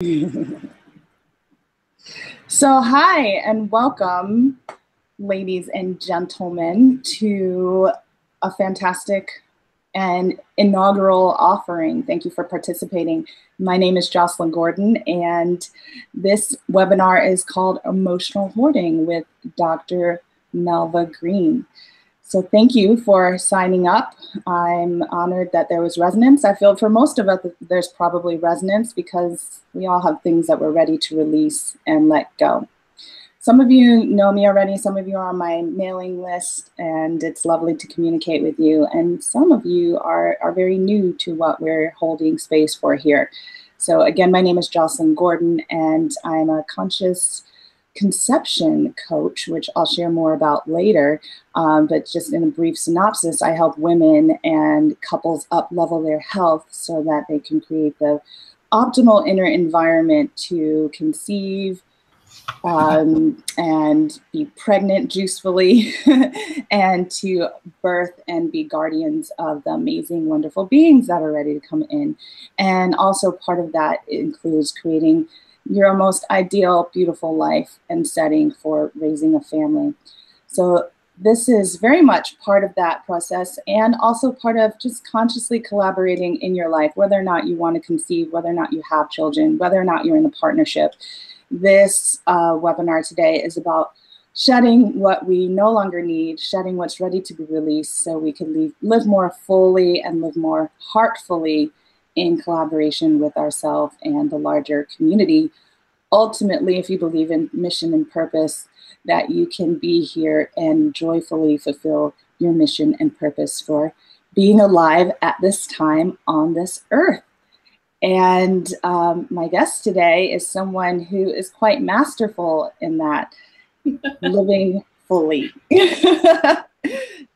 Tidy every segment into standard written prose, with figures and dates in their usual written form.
So hi and welcome, ladies and gentlemen, to a fantastic and inaugural offering. Thank you for participating. My name is Jocelyn Gordon, and this webinar is called Emotional Hoarding with Dr. Melva Green. So thank you for signing up. I'm honored that there was resonance. I feel for most of us, there's probably resonance because we all have things that we're ready to release and let go. Some of you know me already. Some of you are on my mailing list, and it's lovely to communicate with you. And some of you are very new to what we're holding space for here. So again, my name is Jocelyn Gordon, and I'm a conscious conception coach, which I'll share more about later. But just in a brief synopsis, I help women and couples up-level their health so that they can create the optimal inner environment to conceive and be pregnant juicefully and to birth and be guardians of the amazing, wonderful beings that are ready to come in. And also part of that includes creating your most ideal, beautiful life and setting for raising a family. So this is very much part of that process, and also part of just consciously collaborating in your life, whether or not you want to conceive, whether or not you have children, whether or not you're in a partnership. This webinar today is about shedding what we no longer need, shedding what's ready to be released so we can live more fully and live more heartfully in collaboration with ourselves and the larger community. Ultimately, if you believe in mission and purpose, that you can be here and joyfully fulfill your mission and purpose for being alive at this time on this earth. And my guest today is someone who is quite masterful in that, living fully.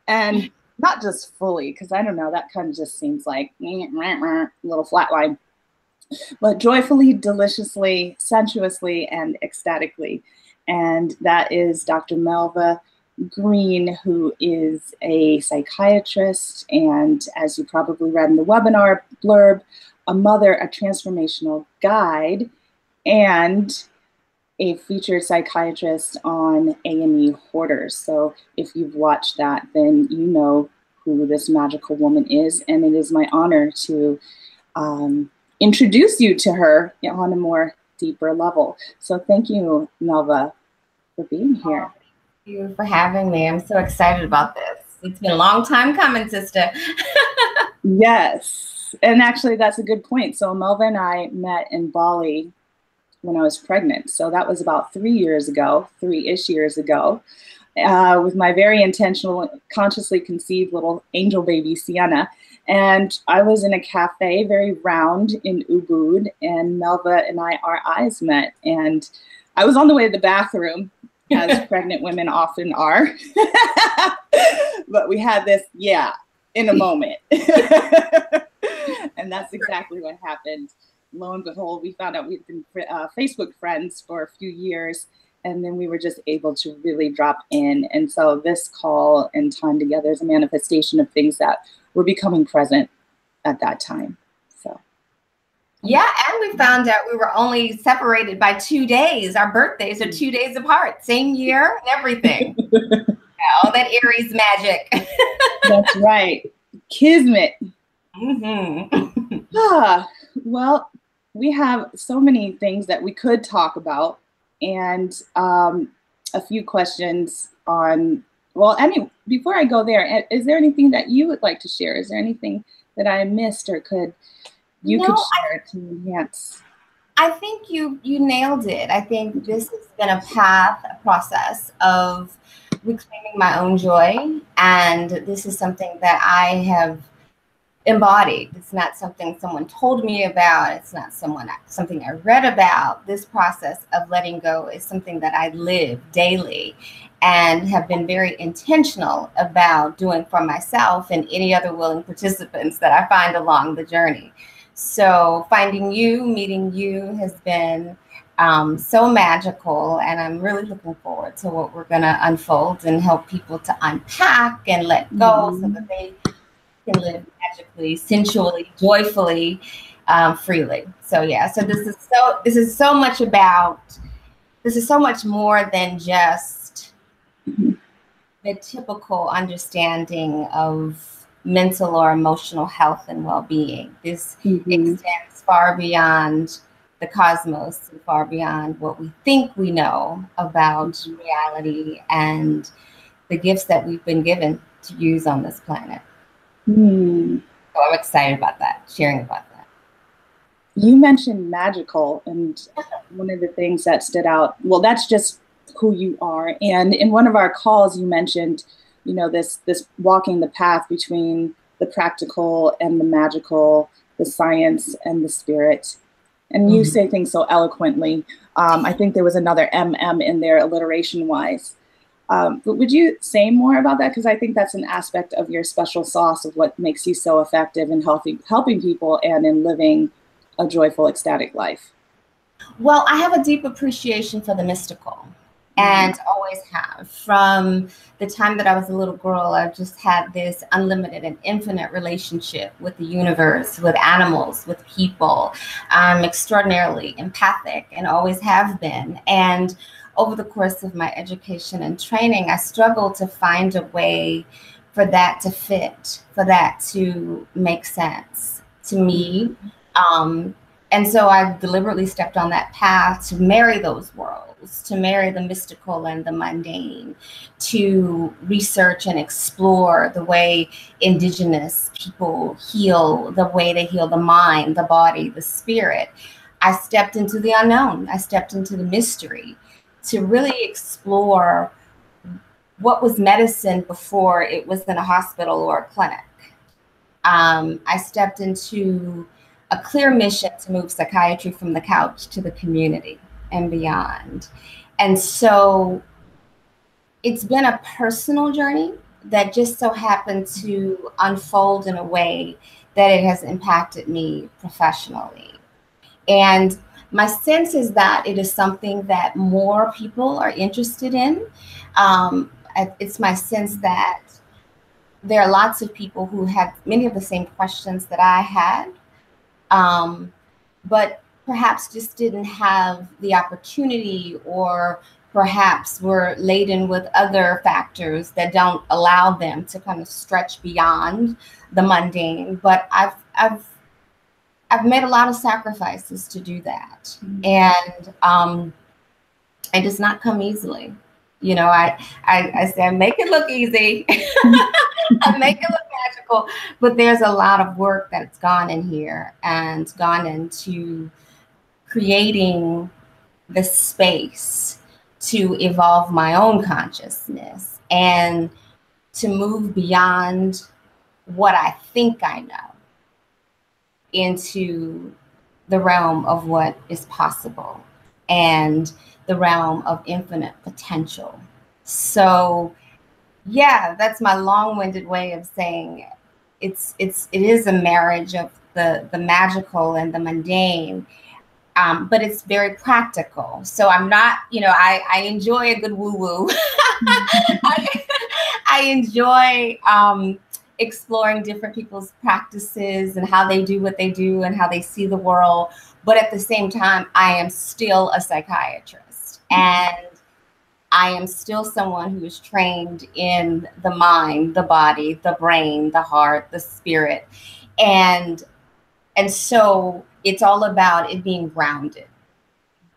And not just fully, because I don't know, that kind of just seems like a little flatline, but joyfully, deliciously, sensuously, and ecstatically. And that is Dr. Melva Green, who is a psychiatrist, and as you probably read in the webinar blurb, a mother, a transformational guide, and a featured psychiatrist on A&E Hoarders. So if you've watched that, then you know who this magical woman is, and it is my honor to introduce you to her on a more deeper level. So thank you, Melva, for being here. Thank you for having me. I'm so excited about this. It's been a long time coming, sister. Yes, and actually that's a good point. So Melva and I met in Bali when I was pregnant. So that was about 3 years ago, 3-ish years ago, with my very intentional, consciously conceived little angel baby, Sienna. And I was in a cafe, very round in Ubud, and Melva and our eyes met. And I was on the way to the bathroom, as pregnant women often are. But we had this, in a moment. And that's exactly what happened. Lo and behold, we found out we'd been Facebook friends for a few years, and then we were just able to really drop in. And so this call and time together is a manifestation of things that were becoming present at that time. So. Yeah, and we found out we were only separated by 2 days. Our birthdays are 2 days apart, same year and everything. All that Aries magic. That's right. Kismet. Well, we have so many things that we could talk about, and a few questions on, before I go there, is there anything that you would like to share? Is there anything that I missed or could share to enhance? I think you nailed it. I think this has been a path, a process of reclaiming my own joy, and this is something that I have embodied. It's not something someone told me about. It's not something I read about. This process of letting go is something that I live daily and have been very intentional about doing for myself and any other willing participants that I find along the journey. So finding you, meeting you has been so magical, and I'm really looking forward to what we're going to unfold and help people to unpack and let go so that they can live magically, sensually, joyfully, freely. So yeah, so this is so much about, this is so much more than just the typical understanding of mental or emotional health and well-being. This extends far beyond the cosmos and far beyond what we think we know about reality and the gifts that we've been given to use on this planet. So I'm excited about that, sharing about that. You mentioned magical, and one of the things that stood out, well, that's just who you are. And in one of our calls, you mentioned, you know, this walking the path between the practical and the magical, the science and the spirit. And you say things so eloquently. I think there was another MM in there, alliteration-wise. But would you say more about that? Because I think that's an aspect of your special sauce of what makes you so effective in helping people and in living a joyful, ecstatic life. Well, I have a deep appreciation for the mystical, and always have. From the time that I was a little girl, I've just had this unlimited and infinite relationship with the universe, with animals, with people. I'm extraordinarily empathic and always have been. And over the course of my education and training, I struggled to find a way for that to fit, for that to make sense to me. And so I deliberately stepped on that path to marry those worlds, to marry the mystical and the mundane, to research and explore the way indigenous people heal, the way they heal the mind, the body, the spirit. I stepped into the unknown. I stepped into the mystery to really explore what was medicine before it was in a hospital or a clinic. I stepped into a clear mission to move psychiatry from the couch to the community and beyond. And so it's been a personal journey that just so happened to unfold in a way that it has impacted me professionally. And my sense is that it is something that more people are interested in. It's my sense that there are lots of people who had many of the same questions that I had, but perhaps just didn't have the opportunity, or perhaps were laden with other factors that don't allow them to kind of stretch beyond the mundane. But I've made a lot of sacrifices to do that, and it does not come easily. You know, I say, make it look easy. I make it look magical, but there's a lot of work that's gone in here and gone into creating the space to evolve my own consciousness and to move beyond what I think I know into the realm of what is possible and the realm of infinite potential. So yeah, that's my long-winded way of saying it is a marriage of the magical and the mundane, but it's very practical. So I'm not, you know, I enjoy a good woo-woo. I enjoy exploring different people's practices and how they do what they do and how they see the world. But at the same time, I am still a psychiatrist, and I am still someone who is trained in the mind, the body, the brain, the heart, the spirit. And so it's all about it being grounded.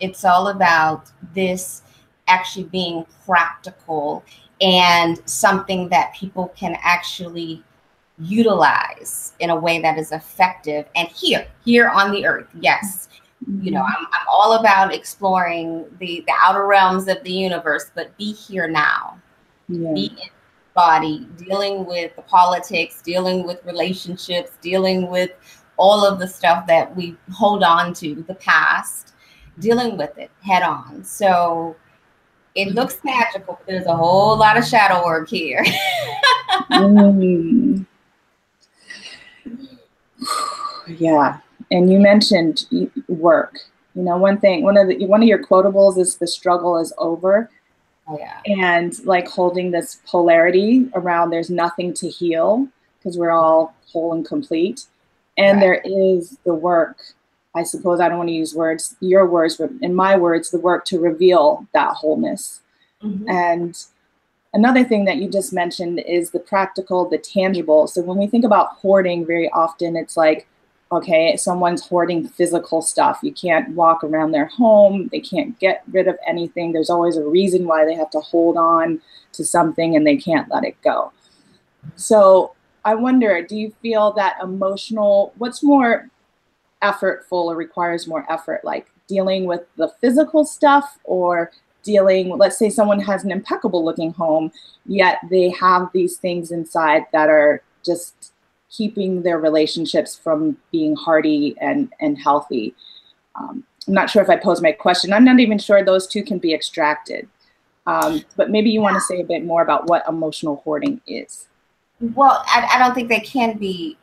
It's all about this actually being practical and something that people can actually utilize in a way that is effective. And here on the earth, yes. You know, I'm all about exploring the outer realms of the universe, but be here now. Yeah. Be in the body, dealing with the politics, dealing with relationships, dealing with all of the stuff that we hold on to, the past, dealing with it head on. So it looks magical, but there's a whole lot of shadow work here. Yeah. And you mentioned work. You know, one of your quotables is "the struggle is over." Oh, yeah. And like holding this polarity around there's nothing to heal because we're all whole and complete. And Right. there is the work, I suppose I don't want to use words, your words, but in my words, the work to reveal that wholeness. Mm-hmm. And another thing that you just mentioned is the practical, the tangible. So when we think about hoarding, very often it's like, okay, someone's hoarding physical stuff. You can't walk around their home. They can't get rid of anything. There's always a reason why they have to hold on to something and they can't let it go. So I wonder, do you feel that emotional, what's more effortful or requires more effort, like dealing with the physical stuff or dealing, let's say someone has an impeccable looking home, yet they have these things inside that are just keeping their relationships from being hearty and healthy. I'm not sure if I posed my question. I'm not even sure those two can be extracted. But maybe you want to say a bit more about what emotional hoarding is. Well, I don't think they can be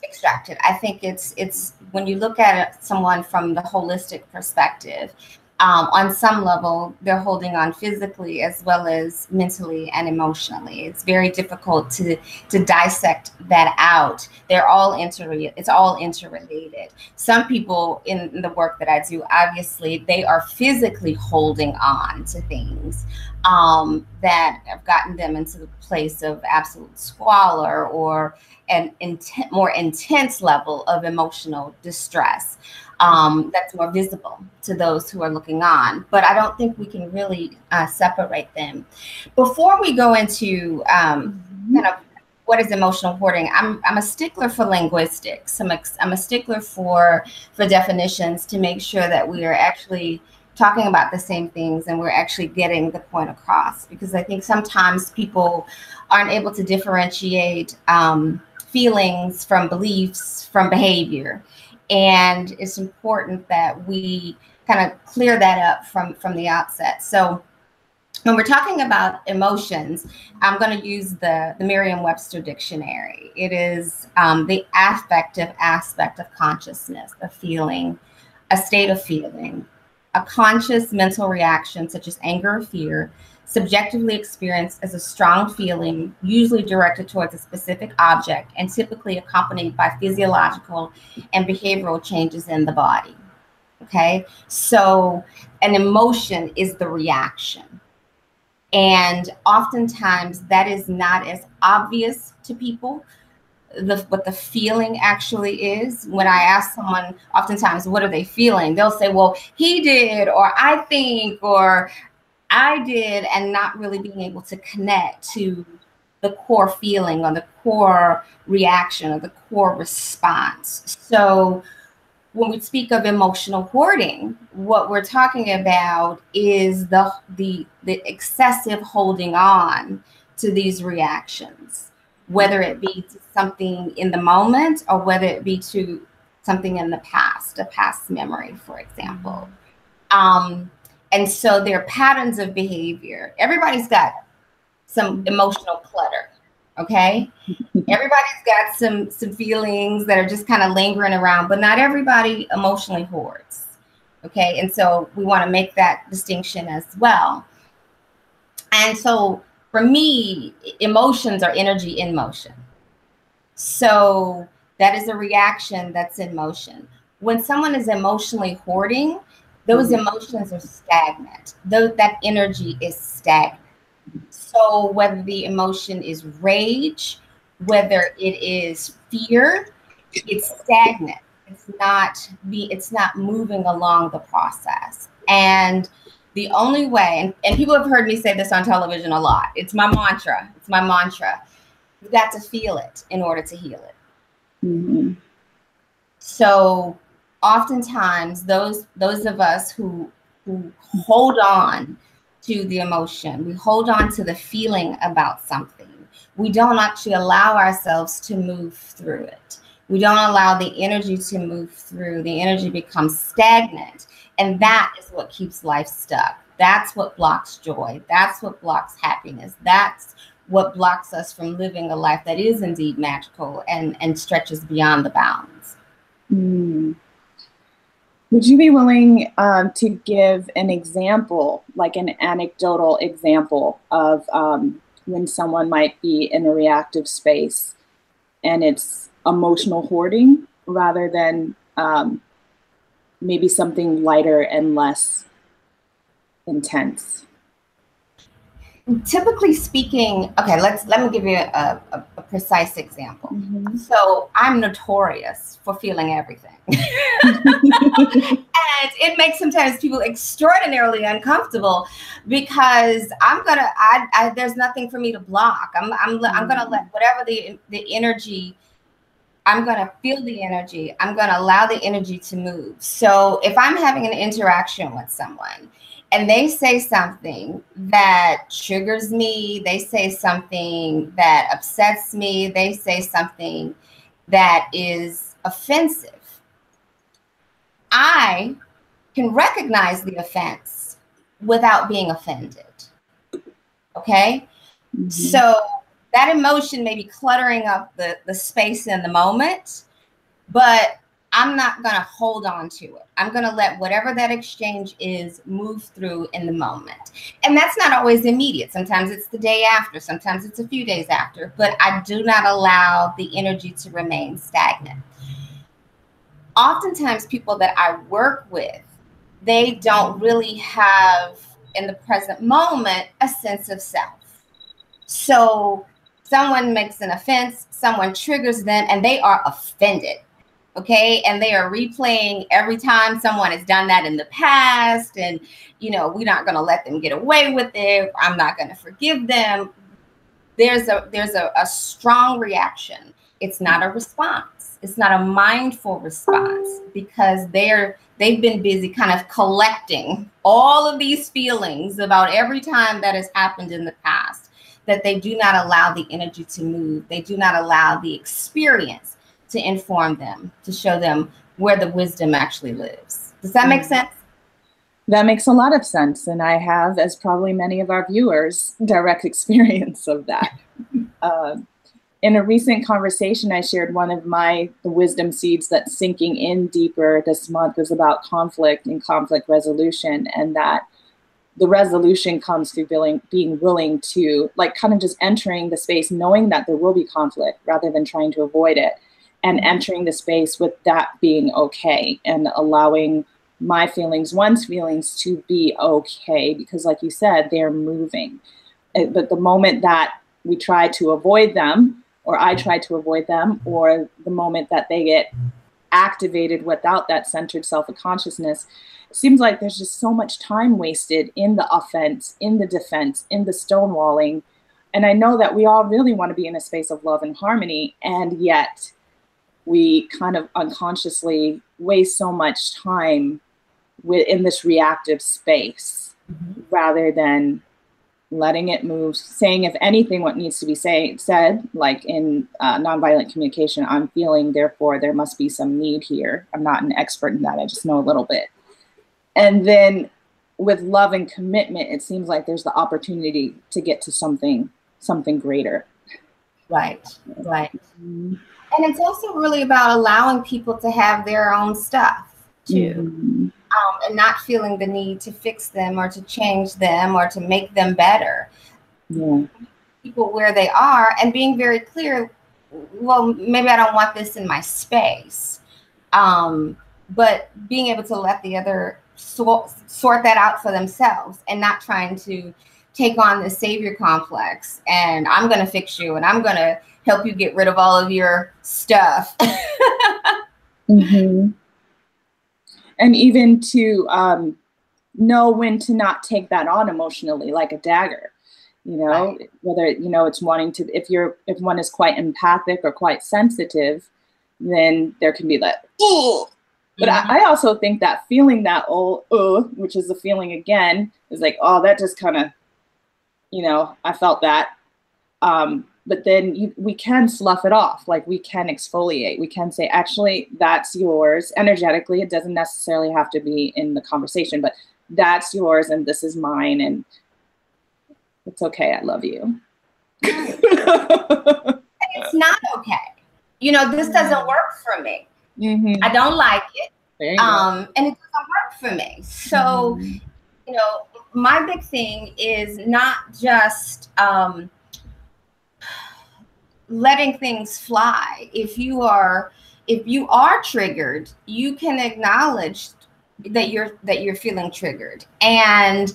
extracted. I think it's when you look at someone from the holistic perspective, on some level, they're holding on physically as well as mentally and emotionally. It's very difficult to dissect that out. They're all it's all interrelated. Some people in the work that I do, obviously, they are physically holding on to things that have gotten them into the place of absolute squalor or an more intense level of emotional distress that's more visible to those who are looking on. But I don't think we can really separate them. Before we go into kind of what is emotional hoarding, I'm a stickler for linguistics. I'm a stickler for definitions to make sure that we are actually talking about the same things and we're actually getting the point across, because I think sometimes people aren't able to differentiate feelings from beliefs from behavior. And it's important that we kind of clear that up from the outset. So when we're talking about emotions, I'm going to use the Merriam-Webster dictionary. It is the affective aspect of consciousness, a feeling, a state of feeling, a conscious mental reaction such as anger or fear, subjectively experienced as a strong feeling, usually directed towards a specific object and typically accompanied by physiological and behavioral changes in the body. Okay, so an emotion is the reaction. And oftentimes that is not as obvious to people, what the feeling actually is. When I ask someone, oftentimes, what are they feeling? They'll say, well, he did, or I think, or I did, and not really being able to connect to the core feeling or the core reaction or the core response. So when we speak of emotional hoarding, what we're talking about is the excessive holding on to these reactions, whether it be to something in the moment or whether it be to something in the past, a past memory, for example. And so there are patterns of behavior. Everybody's got some emotional clutter, okay? Everybody's got some feelings that are just kind of lingering around, but not everybody emotionally hoards, okay? And so we want to make that distinction as well. And so for me, emotions are energy in motion. So that is a reaction that's in motion. When someone is emotionally hoarding, those emotions are stagnant. That energy is stagnant. So whether the emotion is rage, whether it is fear, it's stagnant. It's not moving along the process. And the only way, and people have heard me say this on television a lot, it's my mantra. It's my mantra. You've got to feel it in order to heal it. Mm-hmm. So oftentimes those of us who hold on to the emotion, we hold on to the feeling about something, we don't actually allow ourselves to move through it. We don't allow the energy to move through. The energy becomes stagnant. And that is what keeps life stuck. That's what blocks joy. That's what blocks happiness. That's what blocks us from living a life that is indeed magical and stretches beyond the bounds. Mm. Would you be willing to give an example, like an anecdotal example of when someone might be in a reactive space and it's emotional hoarding rather than maybe something lighter and less intense? Typically speaking, okay, let me give you a precise example. Mm-hmm. So I'm notorious for feeling everything. And it makes sometimes people extraordinarily uncomfortable because there's nothing for me to block. I'm gonna let whatever the energy, I'm gonna feel the energy. I'm gonna allow the energy to move. So if I'm having an interaction with someone and they say something that triggers me, they say something that upsets me, they say something that is offensive, I can recognize the offense without being offended. Okay? Mm-hmm. So that emotion may be cluttering up the space in the moment, but I'm not going to hold on to it. I'm going to let whatever that exchange is move through in the moment. And that's not always immediate. Sometimes it's the day after, sometimes it's a few days after, but I do not allow the energy to remain stagnant. Oftentimes people that I work with, they don't really have in the present moment a sense of self. So someone makes an offense, someone triggers them, and they are offended. Okay. And they are replaying every time someone has done that in the past. And, you know, we're not going to let them get away with it. I'm not going to forgive them. There's a strong reaction. It's not a response. It's not a mindful response because they've been busy kind of collecting all of these feelings about every time that has happened in the past, that they do not allow the energy to move. They do not allow the experience to inform them, to show them where the wisdom actually lives. Does that make sense? That makes a lot of sense. And I have, as probably many of our viewers, direct experience of that. In a recent conversation, I shared one of the wisdom seeds that's sinking in deeper this month is about conflict and conflict resolution, and that the resolution comes through being willing to, like, kind of just entering the space, knowing that there will be conflict rather than trying to avoid it, and entering the space with that being okay and allowing my feelings, one's feelings, to be okay, because like you said, they're moving. But the moment that we try to avoid them, or I try to avoid them, or the moment that they get activated without that centered self of consciousness, it seems like there's just so much time wasted in the offense, in the defense, in the stonewalling. And I know that we all really want to be in a space of love and harmony, and yet we kind of unconsciously waste so much time in this reactive space, rather than letting it move, saying, if anything, what needs to be said, like in nonviolent communication, I'm feeling, therefore there must be some need here. I'm not an expert in that. I just know a little bit. And then with love and commitment, it seems like there's the opportunity to get to something greater. Right. And it's also really about allowing people to have their own stuff too. And not feeling the need to fix them or to change them or to make them better. Yeah. People where they are, and being very clear, well, maybe I don't want this in my space. But being able to let the other sort that out for themselves, and not trying to take on the savior complex and I'm going to fix you and I'm going to help you get rid of all of your stuff. And even to know when to not take that on emotionally, like a dagger, you know, right. Whether, you know, it's wanting to, if one is quite empathic or quite sensitive, then there can be that, oh, but I also think that feeling that, which is the feeling again, is like, oh, that just kind of, you know, I felt that. But then we can slough it off. Like, we can exfoliate. We can say, actually, that's yours energetically. It doesn't necessarily have to be in the conversation, but that's yours and this is mine. And it's okay. I love you. It's not okay. You know, this doesn't work for me. I don't like it. And it doesn't work for me. So, you know, my big thing is not just letting things fly. If you are triggered, you can acknowledge that you're feeling triggered, and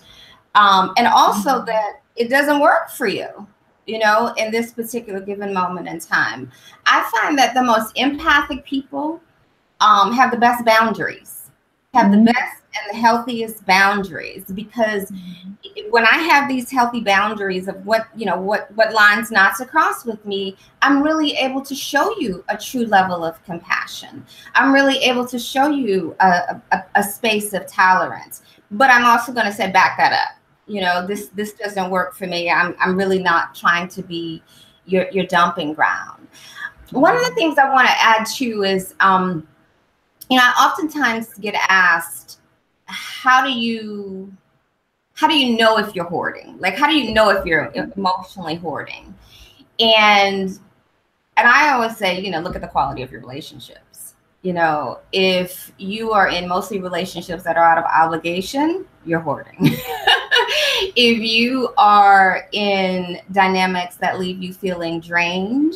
also that it doesn't work for you, you know, in this particular given moment in time. I find that the most empathic people have the best boundaries, have the best and the healthiest boundaries, because when I have these healthy boundaries of what lines not to cross with me, I'm really able to show you a true level of compassion. I'm really able to show you a space of tolerance. But I'm also going to say, back that up. You know, this doesn't work for me. I'm really not trying to be your dumping ground. One of the things I want to add too is, you know, I oftentimes get asked, how do you know if you're hoarding? Like, how do you know if you're emotionally hoarding? And I always say, you know, look at the quality of your relationships. You know, if you are in mostly relationships that are out of obligation, you're hoarding. If you are in dynamics that leave you feeling drained,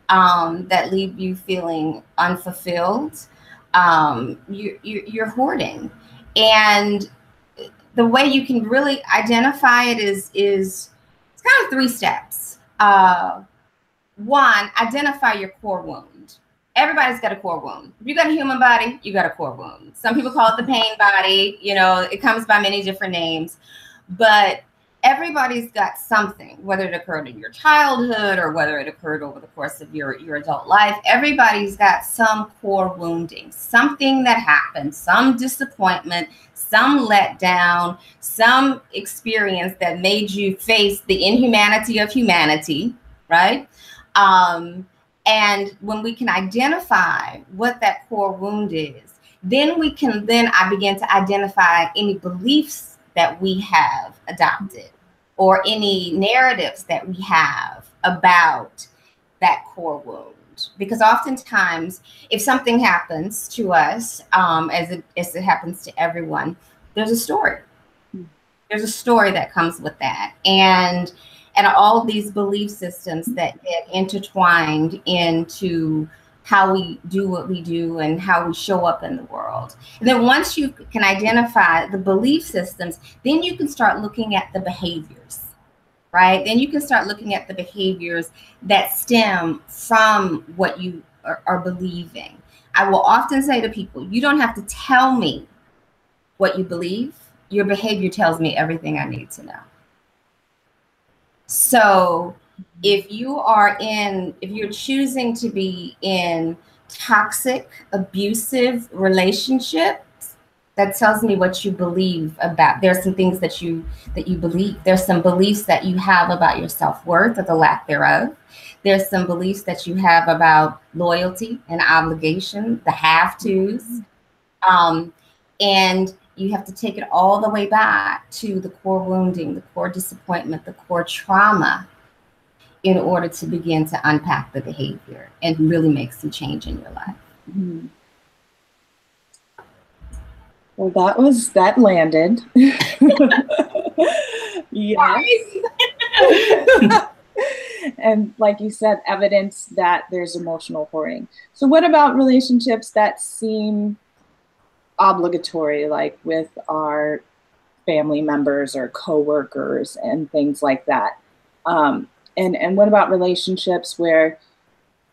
that leave you feeling unfulfilled, you're hoarding. And the way you can really identify it is it's kind of 3 steps. One, identify your core wound. Everybody's got a core wound. If you got a human body, you got a core wound. Some people call it the pain body. You know, it comes by many different names, but everybody's got something, whether it occurred in your childhood or whether it occurred over the course of your adult life. Everybody's got some core wounding, something that happened, some disappointment, some letdown, some experience that made you face the inhumanity of humanity, right? And when we can identify what that core wound is, then I begin to identify any beliefs that we have adopted or any narratives that we have about that core wound. Because oftentimes, if something happens to us, as it happens to everyone, there's a story. There's a story that comes with that. And all these belief systems that get intertwined into how we do what we do and how we show up in the world. And then once you can identify the belief systems, then you can start looking at the behaviors, right? Then you can start looking at the behaviors that stem from what you are believing. I will often say to people, you don't have to tell me what you believe. Your behavior tells me everything I need to know. So if you're choosing to be in toxic, abusive relationships, that tells me what you believe about. There's some things that you believe. There's some beliefs that you have about your self-worth or the lack thereof. There's some beliefs that you have about loyalty and obligation, the have-tos. And you have to take it all the way back to the core wounding, the core disappointment, the core trauma, in order to begin to unpack the behavior and really make some change in your life. Mm-hmm. Well, that landed. Yes. And like you said, evidence that there's emotional hoarding. So what about relationships that seem obligatory, like with our family members or coworkers and things like that? And what about relationships where,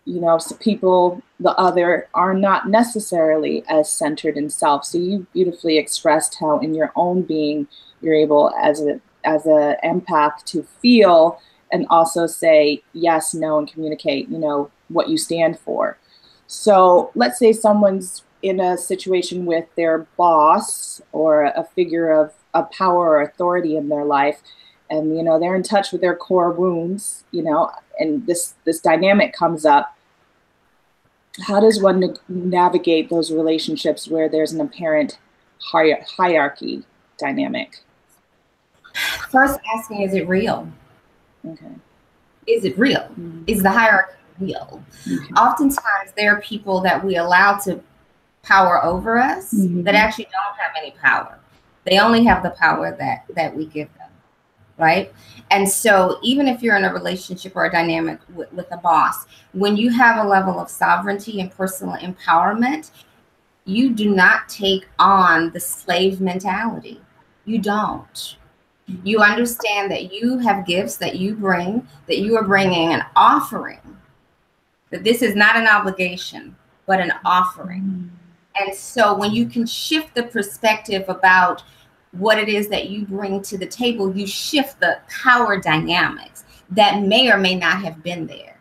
you know, people, the other, are not necessarily as centered in self? So you beautifully expressed how in your own being, you're able as a empath to feel and also say yes, no, and communicate, you know, what you stand for. So let's say someone's in a situation with their boss or a figure of power or authority in their life, and, you know, they're in touch with their core wounds, you know, and this dynamic comes up. How does one navigate those relationships where there's an apparent hierarchy dynamic? First asking, is it real? Okay. Is it real? Mm-hmm. Is the hierarchy real? Mm-hmm. Oftentimes there are people that we allow to power over us, mm-hmm. that actually don't have any power. They only have the power that we give them. right? And so even if you're in a relationship or a dynamic with a boss, when you have a level of sovereignty and personal empowerment, you do not take on the slave mentality. You don't. You understand that you have gifts that you bring, that you are bringing an offering, that this is not an obligation, but an offering. And so when you can shift the perspective about what it is that you bring to the table, you shift the power dynamics that may or may not have been there.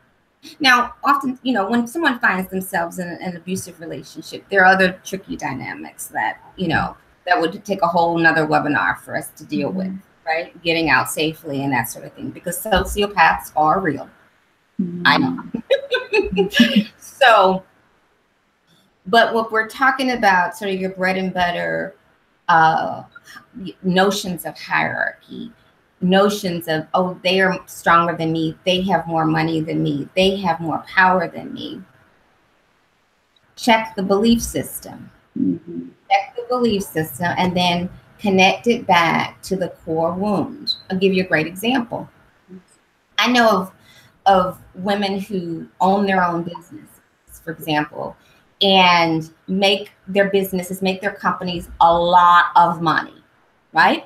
Now, often, you know, when someone finds themselves in an abusive relationship, there are other tricky dynamics that, you know, that would take a whole nother webinar for us to deal with, right? Getting out safely and that sort of thing, because sociopaths are real. I know. So, but what we're talking about, sort of your bread and butter notions of hierarchy, notions of, oh, they are stronger than me, they have more money than me, they have more power than me. Check the belief system. Check the belief system and then connect it back to the core wound. I'll give you a great example. I know of women who own their own businesses, for example, and make their businesses, make their companies a lot of money, right?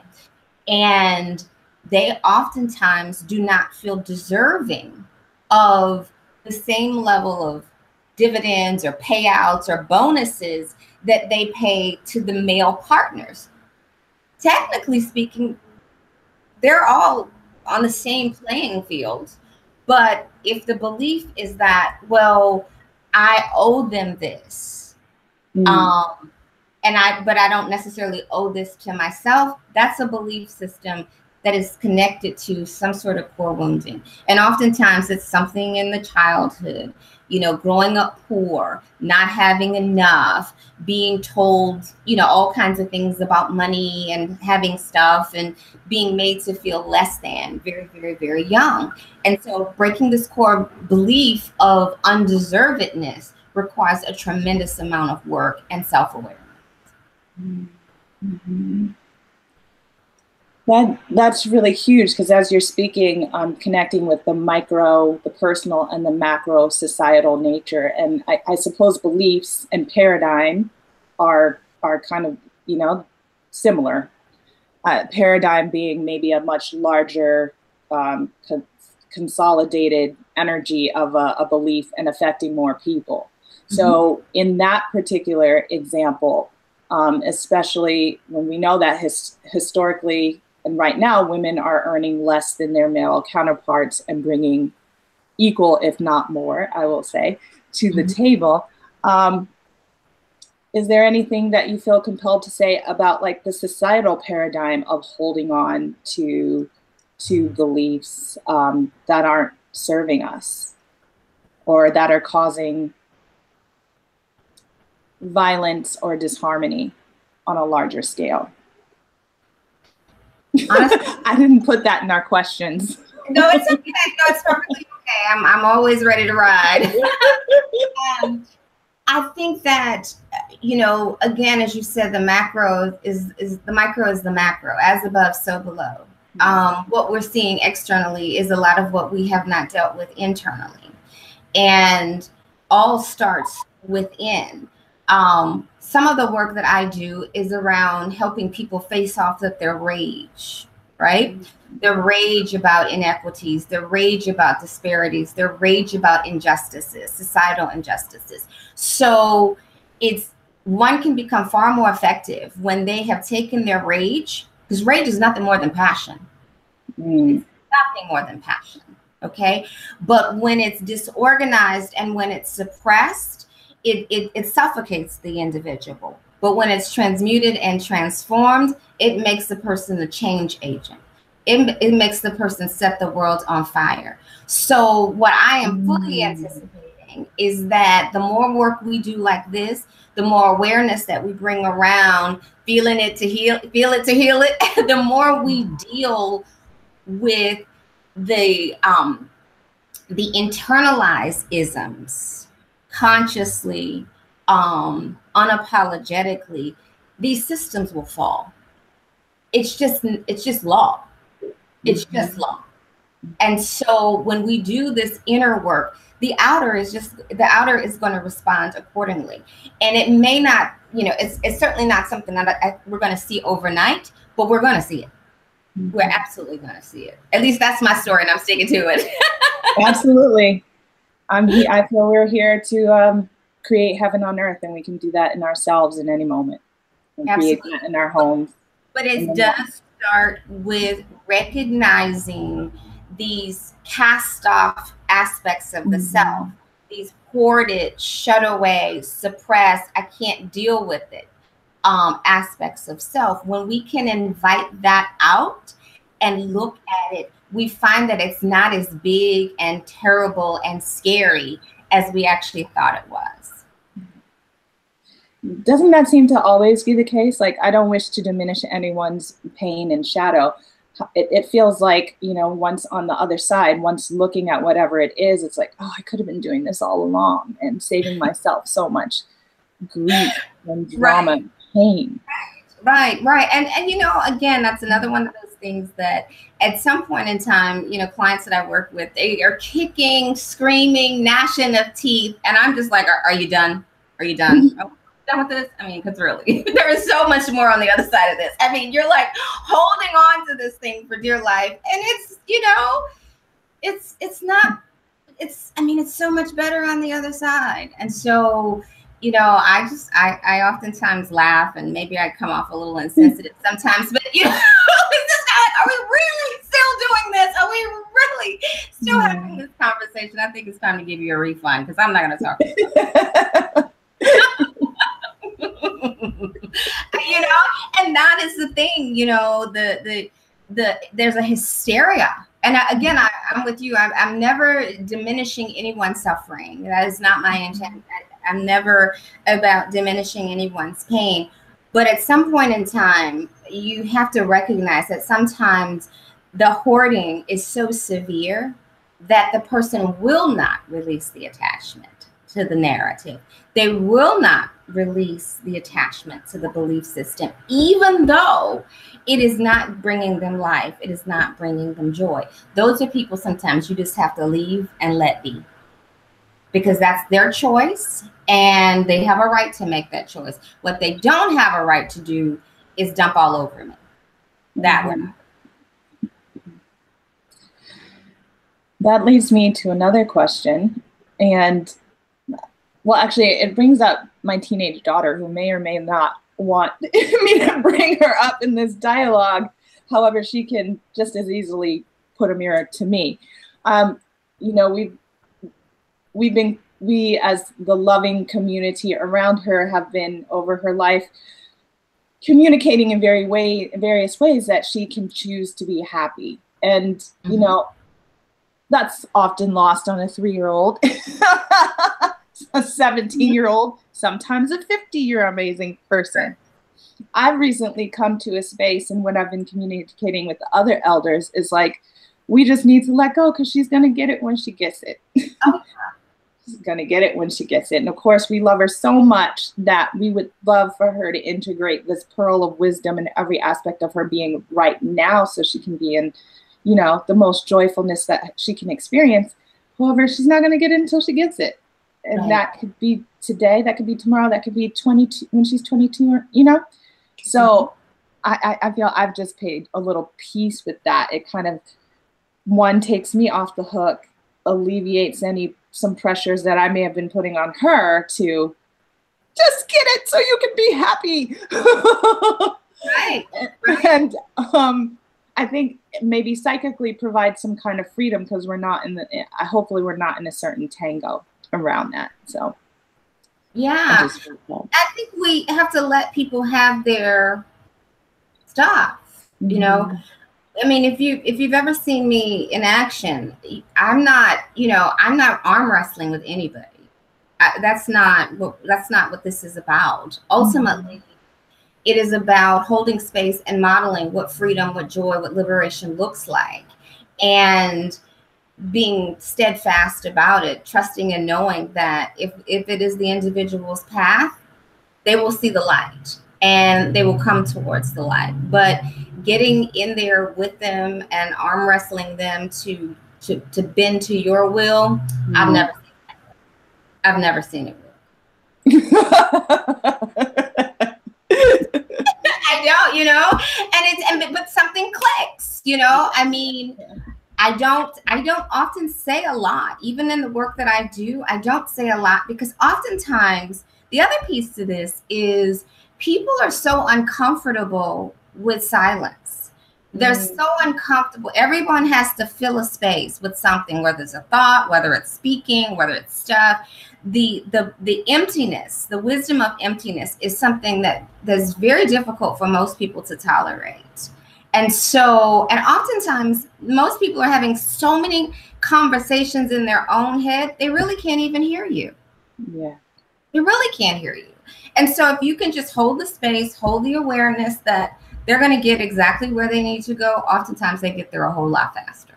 And they oftentimes do not feel deserving of the same level of dividends or payouts or bonuses that they pay to the male partners. Technically speaking, they're all on the same playing field. But if the belief is that, well, I owe them this, but I don't necessarily owe this to myself, that's a belief system that is connected to some sort of core wounding. And oftentimes it's something in the childhood, you know, growing up poor, not having enough, being told, you know, all kinds of things about money and having stuff and being made to feel less than very, very, very young. And so breaking this core belief of undeservedness requires a tremendous amount of work and self-awareness. That's really huge, because as you're speaking, I'm connecting with the micro, the personal, and the macro societal nature. And I suppose beliefs and paradigm are kind of, you know, similar. Paradigm being maybe a much larger consolidated energy of a belief and affecting more people. So in that particular example, especially when we know that historically and right now, women are earning less than their male counterparts and bringing equal, if not more, I will say, to the table. Is there anything that you feel compelled to say about like the societal paradigm of holding on to beliefs that aren't serving us or that are causing violence or disharmony on a larger scale? Honestly, I didn't put that in our questions. No, it's okay. No, it's perfectly okay. I'm always ready to ride. I think that, you know, again, as you said, the macro is the micro is the macro, as above, so below. What we're seeing externally is a lot of what we have not dealt with internally, and all starts within. Some of the work that I do is around helping people face off with their rage, right? Their rage about inequities, their rage about disparities, their rage about injustices, societal injustices. So one can become far more effective when they have taken their rage, because rage is nothing more than passion. It's nothing more than passion, okay? But when it's disorganized and when it's suppressed, it suffocates the individual. But when it's transmuted and transformed, it makes the person a change agent. It makes the person set the world on fire. So what I am fully anticipating is that the more work we do like this, the more awareness that we bring around feeling it to heal it, the more we deal with the internalized isms consciously, unapologetically, these systems will fall. It's just law. It's just long. And so when we do this inner work, the outer is going to respond accordingly. And it may not, it's certainly not something that we're going to see overnight, but we're going to see it. We're absolutely going to see it. At least that's my story, and I'm sticking to it. Absolutely. I feel we're here to create heaven on earth, and we can do that in ourselves in any moment. And create that in our homes. But it does start with recognizing these cast off aspects of the self, these hoarded, shut away, suppressed, I can't deal with it aspects of self. When we can invite that out and look at it, we find that it's not as big and terrible and scary as we actually thought it was. Doesn't that seem to always be the case? Like, I don't wish to diminish anyone's pain and shadow. It feels like, once on the other side, once looking at whatever it is, it's like, oh, I could have been doing this all along and saving myself so much grief and drama and pain. Right. And again, that's another one of those things that at some point in time, clients that I work with, they are kicking, screaming, gnashing of teeth. And I'm just like, are you done? Are you done? Done with this? I mean, because really, there is so much more on the other side of this. I mean, you're like holding on to this thing for dear life. And it's, it's so much better on the other side. And so, I oftentimes laugh, and maybe I come off a little insensitive sometimes, but it's just like, are we really still doing this? Are we really still having this conversation? I think it's time to give you a refund, because I'm not going to talk about it. And that is the thing, there's a hysteria. And I'm with you. I'm never diminishing anyone's suffering. That is not my intent. I'm never about diminishing anyone's pain. But at some point in time, you have to recognize that sometimes the hoarding is so severe that the person will not release the attachment to the narrative. They will not release the attachment to the belief system, even though it is not bringing them life. It is not bringing them joy. Those are people sometimes you just have to leave and let be, because that's their choice and they have a right to make that choice. What they don't have a right to do is dump all over me. That leads me to another question. And well, actually, it brings up my teenage daughter, who may or may not want me to bring her up in this dialogue. However, she can just as easily put a mirror to me. We as the loving community around her have been over her life communicating in various ways that she can choose to be happy. And, that's often lost on a 3-year-old. A 17-year-old, sometimes a 50-year amazing person. I've recently come to a space, and when I've been communicating with the other elders, is like, we just need to let go, because she's going to get it when she gets it. She's going to get it when she gets it. And of course, we love her so much that we would love for her to integrate this pearl of wisdom in every aspect of her being right now, so she can be in, the most joyfulness that she can experience. However, she's not going to get it until she gets it. And that could be today, that could be tomorrow, that could be 22 when she's 22, or, So I feel I've just paid a little piece with that. It kind of, one, takes me off the hook, alleviates some pressures that I may have been putting on her to just get it so you can be happy. Right. And I think maybe psychically provide some kind of freedom, because hopefully we're not in a certain tango around that. So I think we have to let people have their stuff. I mean, if you've ever seen me in action, I'm not arm wrestling with anybody. That's not what this is about. Ultimately, it is about holding space and modeling what freedom, what joy, what liberation looks like, and being steadfast about it, trusting and knowing that if it is the individual's path, they will see the light. and they will come towards the light. But getting in there with them and arm wrestling them to bend to your will, I've never seen it work. I don't, you know, but something clicks, you know. I mean, I don't often say a lot, even in the work that I do. I don't say a lot because oftentimes the other piece to this is people are so uncomfortable with silence. They're so uncomfortable. Everyone has to fill a space with something, whether it's a thought, whether it's speaking, whether it's stuff. The emptiness, the wisdom of emptiness is something that's very difficult for most people to tolerate. And so, and oftentimes most people are having so many conversations in their own head, they really can't even hear you. Yeah. They really can't hear you. And so if you can just hold the space, hold the awareness that they're going to get exactly where they need to go, oftentimes they get there a whole lot faster.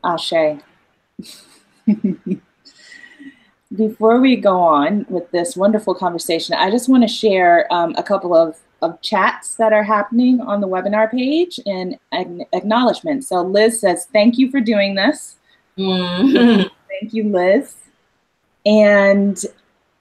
Ashe. Before we go on with this wonderful conversation, I just want to share a couple of chats that are happening on the webinar page and acknowledgement. So Liz says, thank you for doing this. Thank you, Liz. And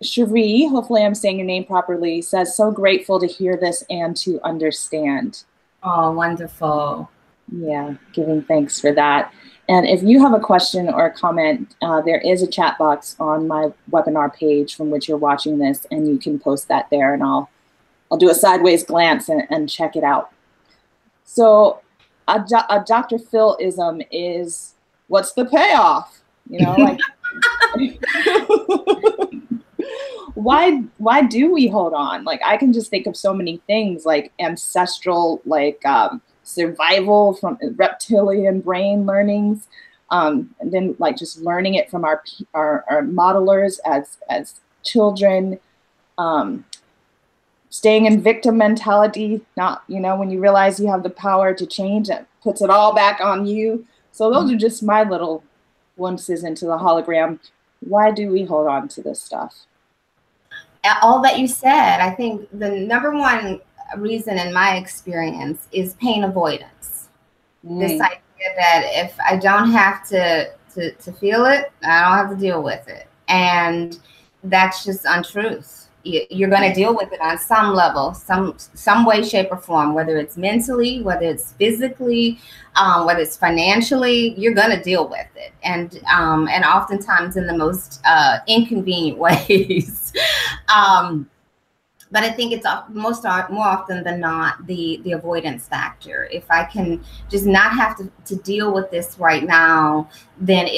Cherie, hopefully I'm saying your name properly, says, so grateful to hear this and to understand. Oh, wonderful. Yeah, giving thanks for that. And if you have a question or a comment, there is a chat box on my webinar page from which you're watching this, and you can post that there, and I'll do a sideways glance and check it out. So a Dr. Phil-ism is, what's the payoff? You know, like, why do we hold on? Like, I can just think of so many things, like ancestral, like survival from reptilian brain learnings, and then like just learning it from our modelers as children, staying in victim mentality, not, you know, when you realize you have the power to change, it puts it all back on you. So those are just my little glimpses into the hologram. Why do we hold on to this stuff? All that you said, I think the number one reason in my experience is pain avoidance. This idea that if I don't have to feel it, I don't have to deal with it. And that's just untruth. You're going to deal with it on some level, some way, shape, or form, whether it's mentally, whether it's physically, whether it's financially, you're going to deal with it. And oftentimes in the most inconvenient ways. But I think it's more often than not the avoidance factor. If I can just not have to deal with this right now, then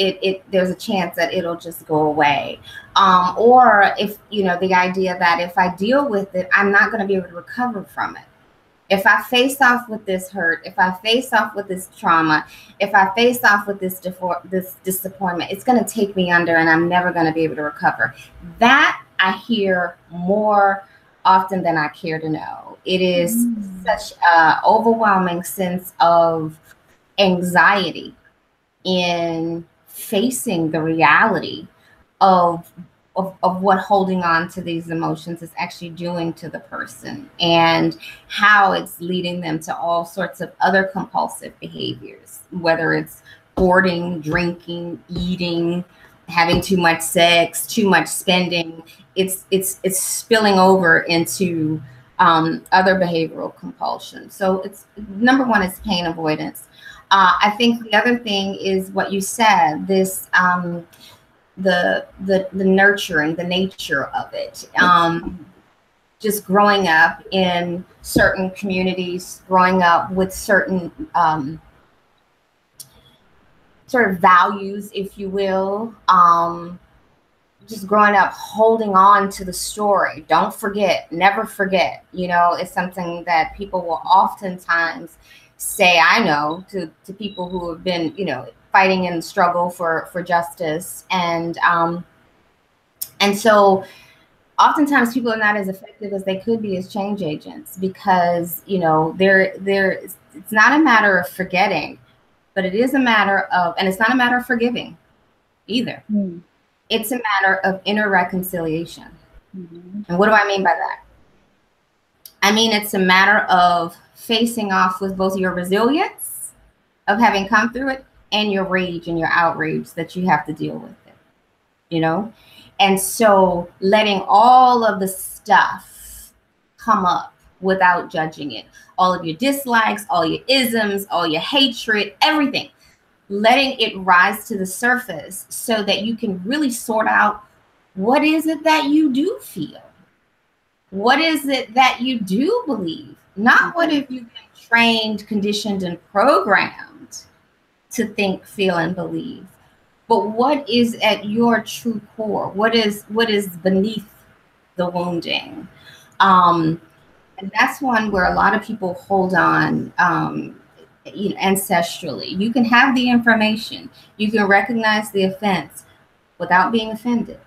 there's a chance that it'll just go away. Or if, you know, the idea that if I deal with it, I'm not going to be able to recover from it. If I face off with this hurt, if I face off with this trauma, if I face off with this disappointment, it's going to take me under and I'm never going to be able to recover. That I hear more often than I care to know. It is such an overwhelming sense of anxiety in facing the reality of what holding on to these emotions is actually doing to the person and how it's leading them to all sorts of other compulsive behaviors, whether it's hoarding, drinking, eating, having too much sex, too much spending. It's spilling over into other behavioral compulsions. So it's number one is pain avoidance. I think the other thing is what you said, this the nurturing, the nature of it. Just growing up in certain communities, growing up with certain sort of values, if you will, just growing up holding on to the story. Don't forget, never forget, you know, it's something that people will oftentimes say, I know, to people who have been, you know, fighting in the struggle for justice. And so oftentimes people are not as effective as they could be as change agents because, you know, it's not a matter of forgetting, but it is a matter of, and it's not a matter of forgiving either. It's a matter of inner reconciliation. Mm-hmm. And what do I mean by that? I mean, it's a matter of facing off with both your resilience of having come through it and your rage and your outrage that you have to deal with it, you know? And so letting all of the stuff come up without judging it, all of your dislikes, all your isms, all your hatred, everything, letting it rise to the surface so that you can really sort out what is it that you do feel? What is it that you do believe? Not what have you been trained, conditioned, and programmed to think, feel, and believe, but what is at your true core? What is beneath the wounding? And that's one where a lot of people hold on, ancestrally. You can have the information, you can recognize the offense without being offended,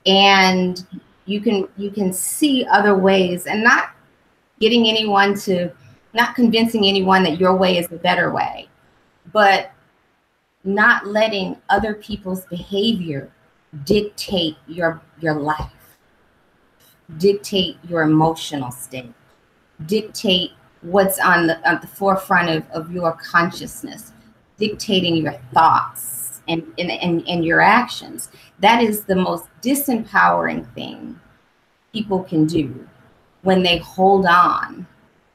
and you can see other ways, and not convincing anyone that your way is the better way, but not letting other people's behavior dictate your life, dictate your emotional state, dictate what's on the forefront of your consciousness, dictating your thoughts and your actions. That is the most disempowering thing people can do when they hold on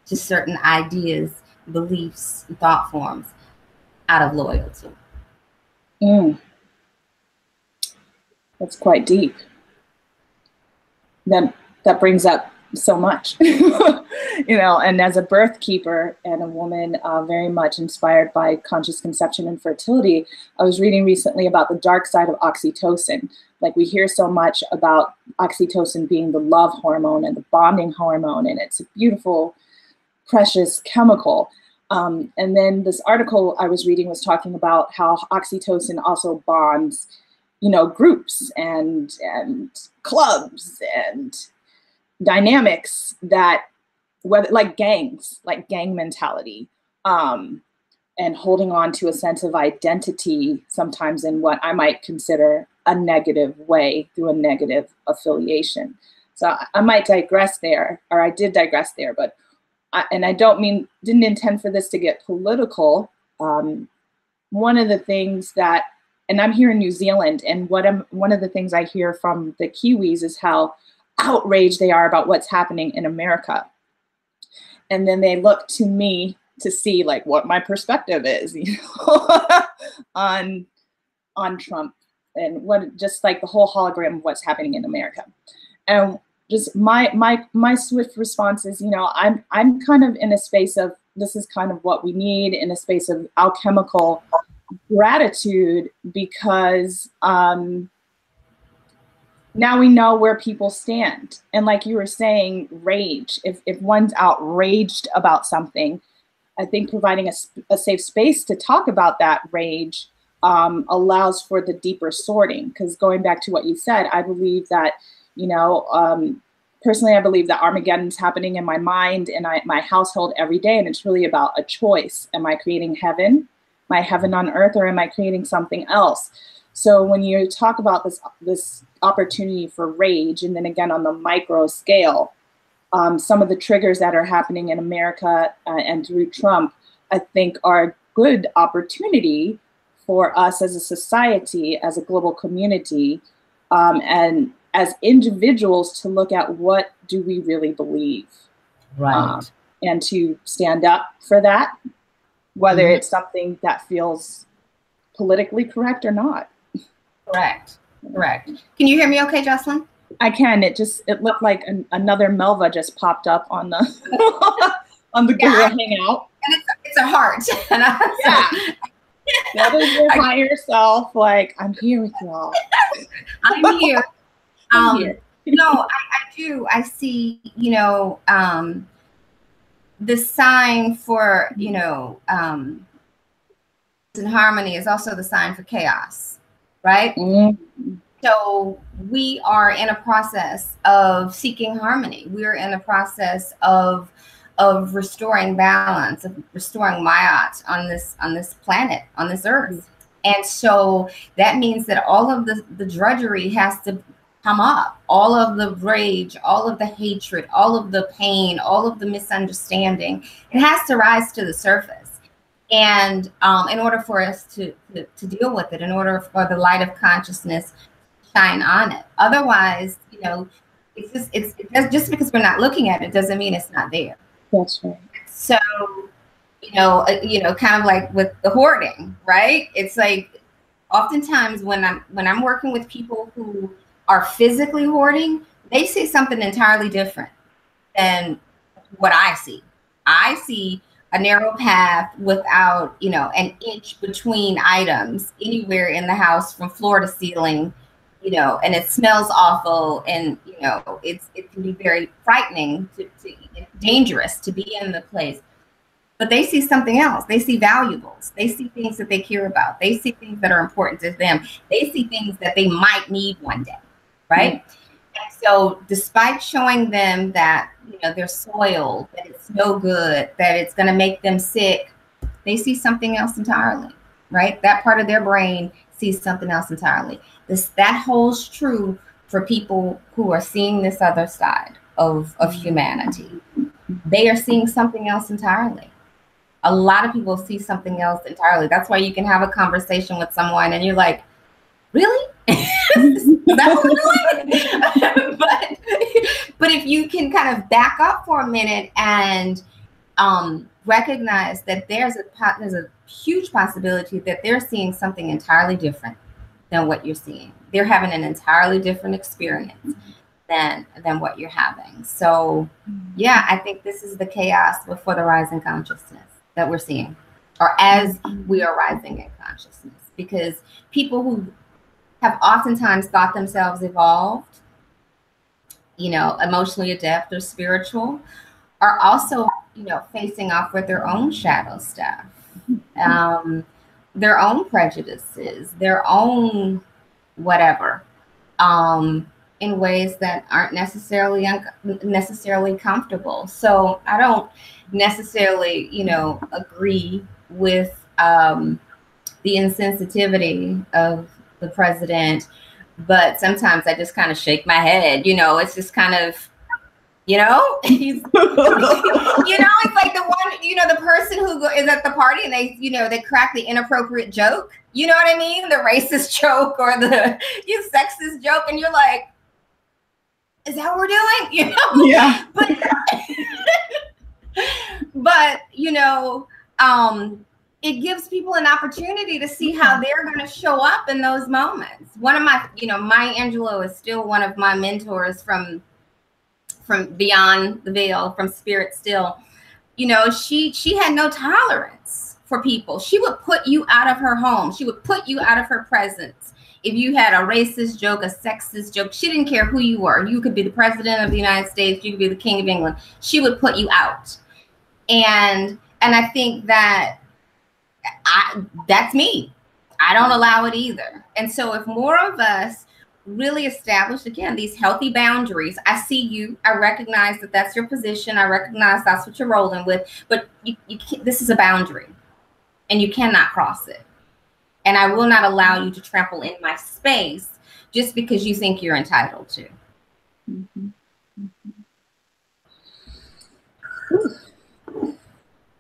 to certain ideas, beliefs, and thought forms out of loyalty. That's quite deep. That brings up so much, and as a birth keeper and a woman very much inspired by conscious conception and fertility, I was reading recently about the dark side of oxytocin. Like, we hear so much about oxytocin being the love hormone and the bonding hormone, and it's a beautiful, precious chemical. And then this article I was reading was talking about how oxytocin also bonds, groups and clubs and dynamics that, whether like gangs, like gang mentality, and holding on to a sense of identity, sometimes in what I might consider a negative way, through a negative affiliation. So I might digress there, or I did digress there, but I didn't intend for this to get political. One of the things that, and I'm here in New Zealand, and one of the things I hear from the Kiwis is how outraged they are about what's happening in America. And then they look to me to see like what my perspective is, on Trump, and what, just like the whole hologram of what's happening in America. And just my swift response is, I'm kind of in a space of, this is kind of what we need, in a space of alchemical gratitude, because now we know where people stand. And like you were saying, rage, if one's outraged about something, I think providing a safe space to talk about that rage allows for the deeper sorting. Because going back to what you said, I believe that, personally, I believe that Armageddon's happening in my mind and my household every day. And it's really about a choice. Am I creating heaven, my heaven on earth, or am I creating something else? So when you talk about this opportunity for rage, and then again on the micro scale, some of the triggers that are happening in America and through Trump, I think are a good opportunity for us as a society, as a global community, and as individuals to look at what do we really believe, right, and to stand up for that, whether it's something that feels politically correct or not. Correct. Can you hear me okay, Jocelyn? I can. It looked like another Melva just popped up on the on the Google Hangout. And it's a heart. Yeah. That is your higher self. Like, I'm here with y'all. I'm here. No, I do. I see, the sign for, in harmony is also the sign for chaos, right? Mm-hmm. So we are in a process of seeking harmony. We're in a process of restoring balance, of restoring Ma'at on this planet, on this earth. And so that means that all of the drudgery has to come up, all of the rage, all of the hatred, all of the pain, all of the misunderstanding. It has to rise to the surface. And in order for us to deal with it, in order for the light of consciousness to shine on it. Otherwise, you know, just because we're not looking at it doesn't mean it's not there. That's right. So, you know, kind of like with the hoarding, right? It's like oftentimes when I'm working with people who are physically hoarding, they see something entirely different than what I see. I see a narrow path without, you know, an inch between items anywhere in the house from floor to ceiling, you know, and it smells awful. And, you know, it can be very frightening to dangerous to be in the place. But they see something else. They see valuables. They see things that they care about. They see things that are important to them. They see things that they might need one day, right? And so despite showing them that, you know, they're soiled, that it's no good, that it's going to make them sick, they see something else entirely, right? That part of their brain sees something else entirely. That holds true for people who are seeing this other side of humanity. They are seeing something else entirely. A lot of people see something else entirely. That's why you can have a conversation with someone and you're like, really? Is that what we're doing? but if you can kind of back up for a minute and recognize that there's a huge possibility that they're seeing something entirely different than what you're seeing. They're having an entirely different experience than what you're having. So yeah, I think this is the chaos before the rise in consciousness that we're seeing, or as we are rising in consciousness, because people who have oftentimes thought themselves evolved, you know, emotionally adept or spiritual, are also, you know, facing off with their own shadow stuff, their own prejudices, their own whatever, in ways that aren't necessarily comfortable. So I don't necessarily, you know, agree with the insensitivity of the president, but sometimes I just kind of shake my head. You know, it's just kind of, you know, he's, you know, it's like the one, you know, the person who is at the party and they, you know, they crack the inappropriate joke. You know what I mean? The racist joke or the sexist joke, and you're like, is that what we're doing? You know? Yeah. But you know, it gives people an opportunity to see how they're going to show up in those moments. One of my, you know, Maya Angelou is still one of my mentors from beyond the veil, from Spirit Still. You know, she had no tolerance for people. She would put you out of her home. She would put you out of her presence. If you had a racist joke, a sexist joke, she didn't care who you were. You could be the president of the United States. You could be the king of England. She would put you out. And I think that that's me. I don't allow it either. And so if more of us really establish, again, these healthy boundaries, I see you, I recognize that that's your position. I recognize that's what you're rolling with, but you can't, this is a boundary and you cannot cross it. And I will not allow you to trample in my space just because you think you're entitled to. Mm-hmm. Mm-hmm.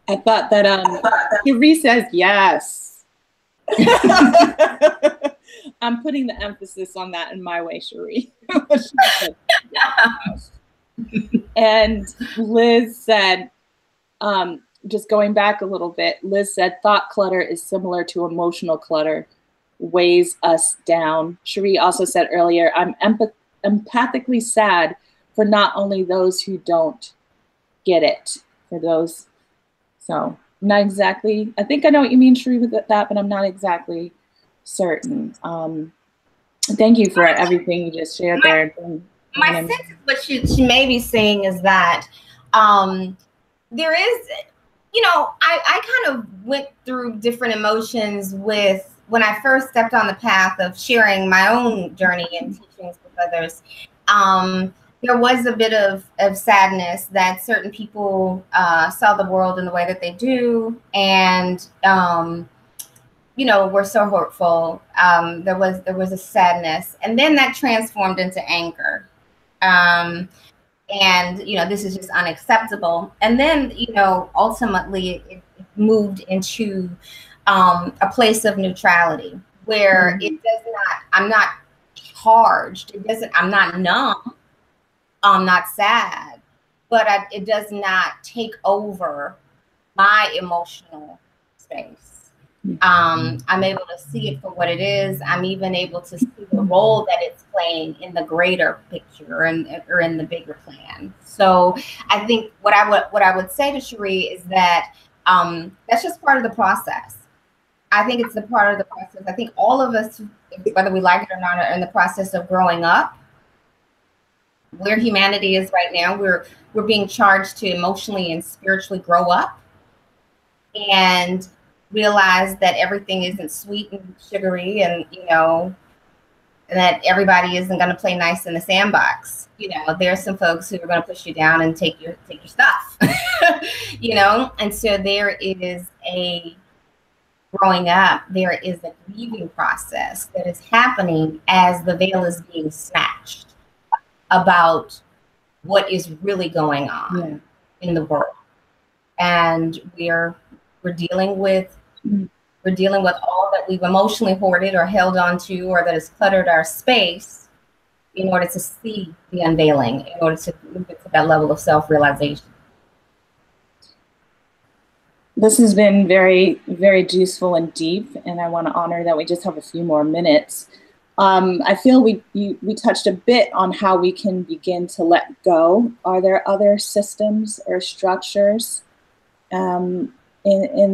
I thought that Cherie says yes. I'm putting the emphasis on that in my way, Cherie. And Liz said, just going back a little bit, Liz said, thought clutter is similar to emotional clutter, weighs us down. Cherie also said earlier, I'm empathically sad for not only those who don't get it, for those. So not exactly, I think I know what you mean, Cherie, with that, but I'm not exactly certain. Thank you for everything you just shared there. My sense of what she may be saying is that there is, you know, I kind of went through different emotions with when I first stepped on the path of sharing my own journey and teachings with others. There was a bit of sadness that certain people saw the world in the way that they do. And were so hurtful. There was a sadness, and then that transformed into anger. And this is just unacceptable. And then ultimately it moved into a place of neutrality where it does not. I'm not charged. It doesn't. I'm not numb. I'm not sad, but it does not take over my emotional space. I'm able to see it for what it is. I'm even able to see the role that it's playing in the greater picture or in the bigger plan. So I think what I would say to Cherie is that that's just part of the process. I think it's the part of the process. I think all of us, whether we like it or not, are in the process of growing up. Where humanity is right now, we're being charged to emotionally and spiritually grow up and realize that everything isn't sweet and sugary, and that everybody isn't going to play nice in the sandbox. There's some folks who are going to push you down and take your stuff. And so there is a growing up, there is a grieving process that is happening as the veil is being snatched about what is really going on in the world. And we're dealing with all that we've emotionally hoarded or held on to, or that has cluttered our space, in order to see the unveiling, in order to move it to that level of self-realization. This has been very, very juiceful and deep, and I want to honor that we just have a few more minutes. I feel we touched a bit on how we can begin to let go. Are there other systems or structures in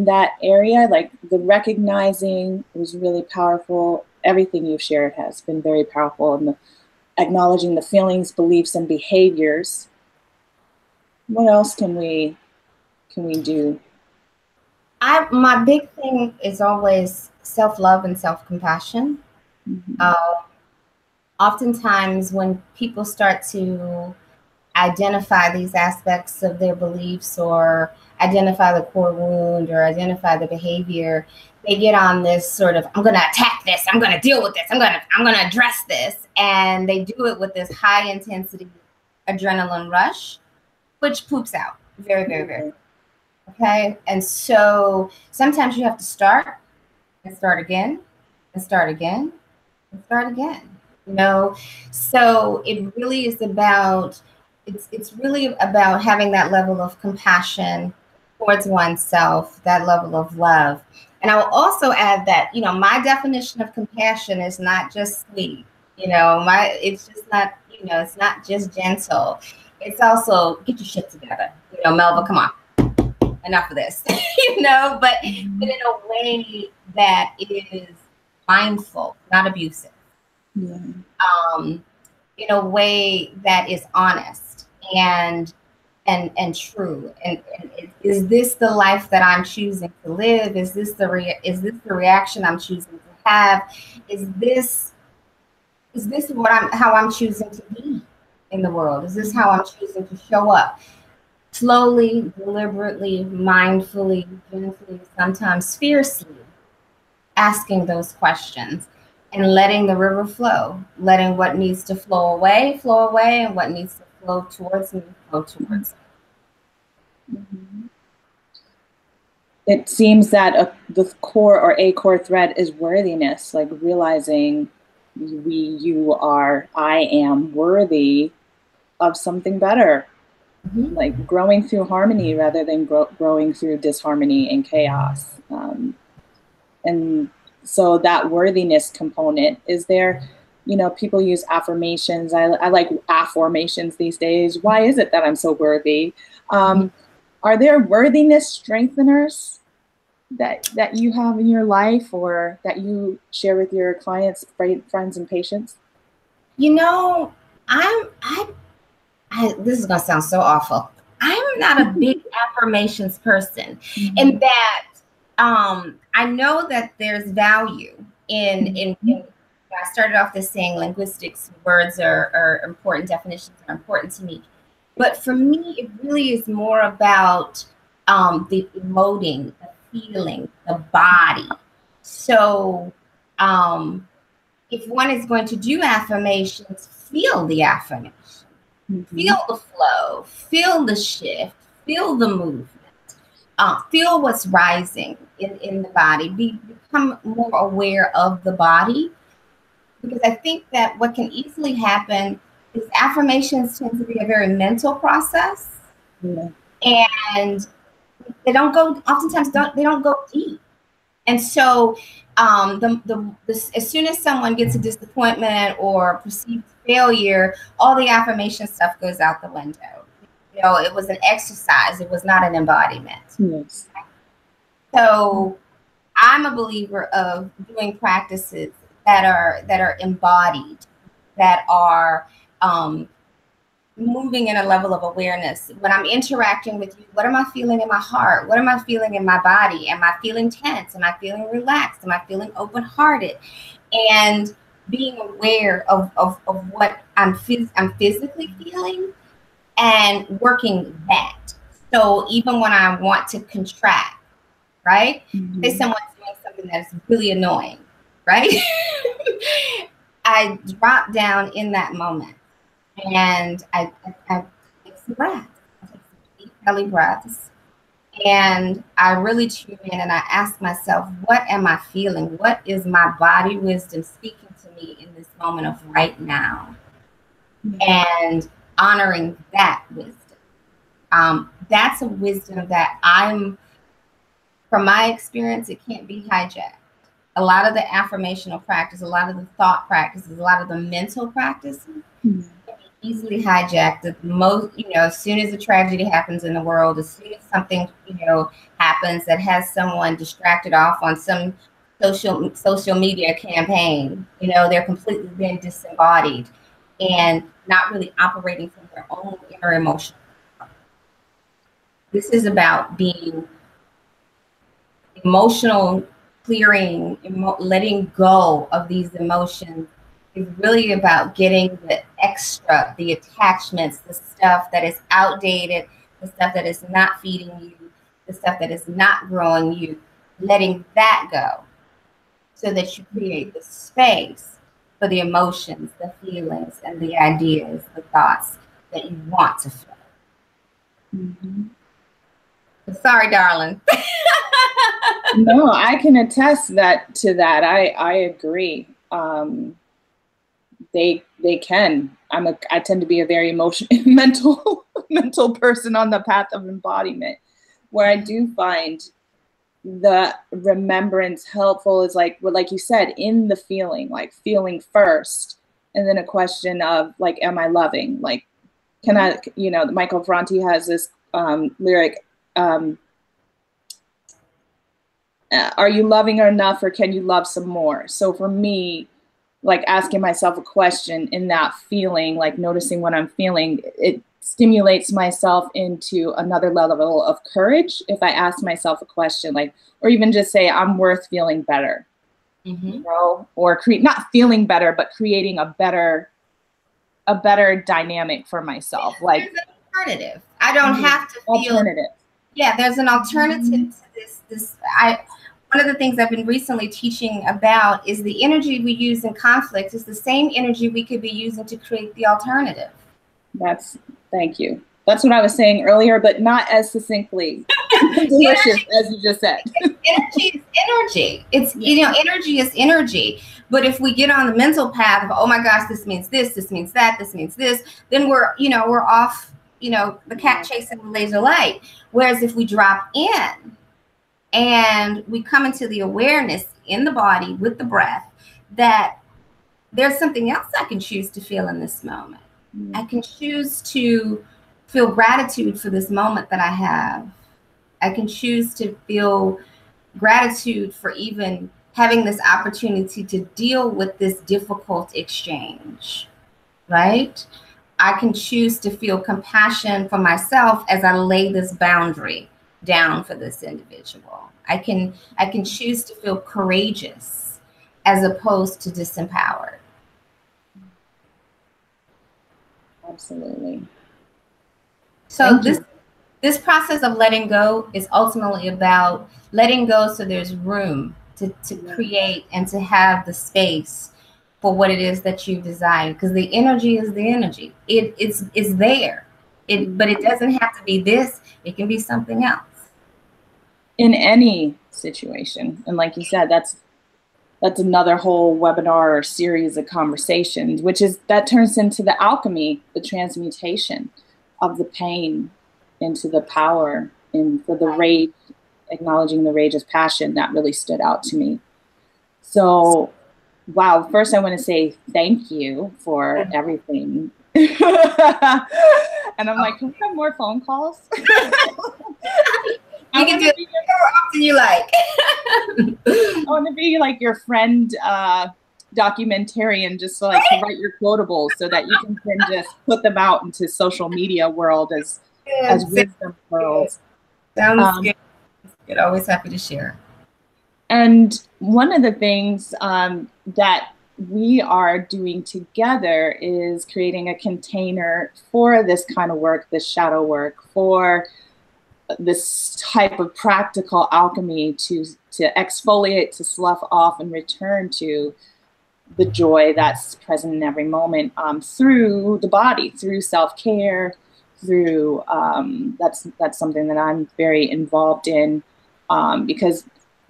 that area? Like the recognizing was really powerful. Everything you've shared has been very powerful, and the acknowledging the feelings, beliefs, and behaviors. What else can we do? My big thing is always self-love and self-compassion. Oftentimes when people start to identify these aspects of their beliefs, or identify the core wound, or identify the behavior, they get on this sort of, I'm going to attack this, I'm going to deal with this, I'm going to address this. And they do it with this high intensity adrenaline rush, which poops out very, very, very. Okay. And so sometimes you have to start and start again and start again and start again. So it really is about, it's really about having that level of compassion towards oneself, that level of love. And I will also add that, my definition of compassion is not just sweet, it's just not, it's not just gentle. It's also get your shit together. Melva, come on, enough of this, but in a way that is mindful, not abusive. Yeah. In a way that is honest and true. And is this the life that I'm choosing to live? Is this the reaction I'm choosing to have? Is this how I'm choosing to be in the world? Is this how I'm choosing to show up? Slowly, deliberately, mindfully, gently, sometimes fiercely, asking those questions. And letting the river flow, letting what needs to flow away, and what needs to flow towards me, flow towards me. It seems that the core or a core thread is worthiness, like realizing I am worthy of something better, like growing through harmony rather than growing through disharmony and chaos. And so that worthiness component is there. People use affirmations. I like affirmations these days. Why is it that I'm so worthy? Are there worthiness strengtheners that you have in your life, or that you share with your clients, friends, and patients? This is gonna sound so awful. I'm not a big affirmations person, in that I know that there's value in I started off this saying linguistics, words are important, definitions are important to me. But for me, it really is more about the emoting, the feeling, the body. So if one is going to do affirmations, feel the affirmation, feel the flow, feel the shift, feel the movement, feel what's rising in the body, become more aware of the body. Because I think that what can easily happen is affirmations tend to be a very mental process. Yeah. And they don't go, oftentimes they don't go deep. And so as soon as someone gets a disappointment or perceived failure, all the affirmation stuff goes out the window. You know, it was an exercise. It was not an embodiment. Yes. So I'm a believer of doing practices that are embodied, that are moving in a level of awareness. When I'm interacting with you, what am I feeling in my heart? What am I feeling in my body? Am I feeling tense? Am I feeling relaxed? Am I feeling open-hearted? And being aware of what I'm physically feeling and working that. So even when I want to contract, right? Mm-hmm. Say someone's doing something that's really annoying, right? I drop down in that moment. And I take some breaths. I take some deep belly breaths. And I really tune in and I ask myself, what am I feeling? What is my body wisdom speaking to me in this moment of right now? And honoring that wisdom. That's a wisdom that from my experience, it can't be hijacked. A lot of the affirmational practice, a lot of the thought practices, a lot of the mental practices, easily hijacked. As soon as a tragedy happens in the world, as soon as something, happens that has someone distracted off on some social media campaign, they're completely being disembodied and not really operating from their own inner emotion. This is about being emotional clearing, letting go of these emotions. Is really about getting the extra, the attachments, the stuff that is outdated, the stuff that is not feeding you, the stuff that is not growing you, letting that go so that you create the space for the emotions, the feelings, and the ideas, the thoughts that you want to feel. Mm-hmm. Sorry, darling. No, I can attest to that. I agree. They can. I tend to be a very mental person on the path of embodiment, where I do find the remembrance helpful is like you said, in the feeling, like feeling first, and then a question of like, am I loving? Like, can I, Michael Franti has this lyric, are you loving enough, or can you love some more? So for me, like asking myself a question in that feeling, like noticing what I'm feeling, it stimulates myself into another level of courage. If I ask myself a question, like, or even just say, I'm worth feeling better, or not feeling better, but creating a better dynamic for myself. Like there's an alternative. I don't have to feel alternative. Yeah, there's an alternative to this. One of the things I've been recently teaching about is the energy we use in conflict is the same energy we could be using to create the alternative. Thank you. That's what I was saying earlier, but not as succinctly delicious as you just said. Energy is energy. It's, energy is energy. But if we get on the mental path of, oh my gosh, this means this means that, this means this, then we're off, the cat chasing the laser light. Whereas if we drop in, and we come into the awareness in the body with the breath that there's something else I can choose to feel in this moment. Mm-hmm. I can choose to feel gratitude for this moment that I have. I can choose to feel gratitude for even having this opportunity to deal with this difficult exchange, right? I can choose to feel compassion for myself as I lay this boundary down for this individual. I can choose to feel courageous as opposed to disempowered. Absolutely. So this process of letting go is ultimately about letting go so there's room to create and to have the space for what it is that you desire, because the energy is the energy. It's there. But it doesn't have to be this. It can be something else. In any situation. And like you said, that's another whole webinar or series of conversations, that turns into the alchemy, the transmutation of the pain into the power, and for the rage, acknowledging the rage as passion. That really stood out to me. So, wow, first I want to say thank you for everything. And I'm like, can we have more phone calls? You can do it however often you like. I want to be like your friend documentarian, just so like to write your quotables so that you can then just put them out into social media world as wisdom pearls. Sounds good. Always happy to share. And one of the things that we are doing together is creating a container for this kind of work, this shadow work, for this type of practical alchemy to exfoliate, to slough off, and return to the joy that's present in every moment through the body, through self-care, through that's something that I'm very involved in because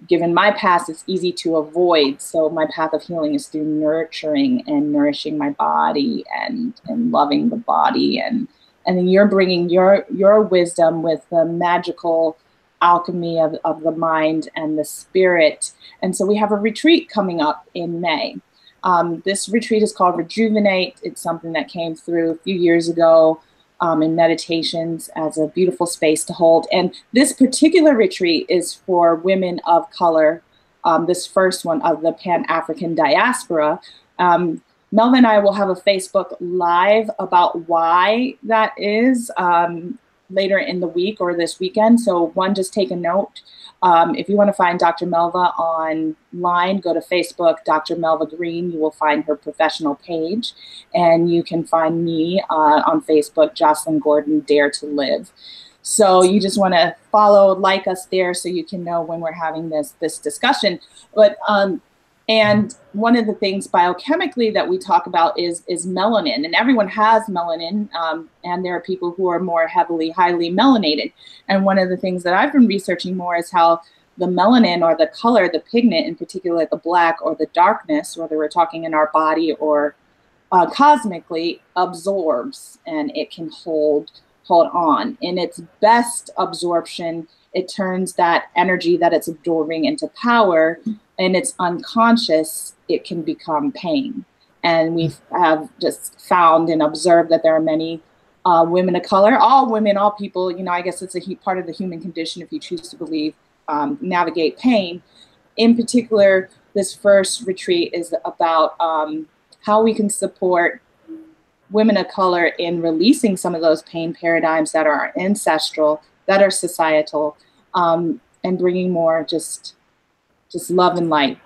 given my past, it's easy to avoid. So my path of healing is through nurturing and nourishing my body and loving the body. And then you're bringing your wisdom with the magical alchemy of the mind and the spirit. And so we have a retreat coming up in May. This retreat is called Rejuvenate. It's something that came through a few years ago in meditations as a beautiful space to hold. And this particular retreat is for women of color, this first one of the Pan-African diaspora. Melva and I will have a Facebook Live about why that is later in the week or this weekend. So one, just take a note. If you want to find Dr. Melva online, go to Facebook, Dr. Melva Green. You will find her professional page. And you can find me on Facebook, Jocelyn Gordon, Dare to Live. So you just want to follow, like us there so you can know when we're having this discussion. But and one of the things biochemically that we talk about is melanin, and everyone has melanin, and there are people who are more highly melanated. And one of the things that I've been researching more is how the melanin, or the color, the pigment, in particular the black or the darkness, whether we're talking in our body or cosmically, absorbs, and it can hold on. In its best absorption, it turns that energy that it's absorbing into power. And it's unconscious, it can become pain. And we have just found and observed that there are many women of color, all women, all people, I guess it's a part of the human condition, if you choose to believe, navigate pain. In particular, this first retreat is about how we can support women of color in releasing some of those pain paradigms that are ancestral, that are societal, and bringing more just love and light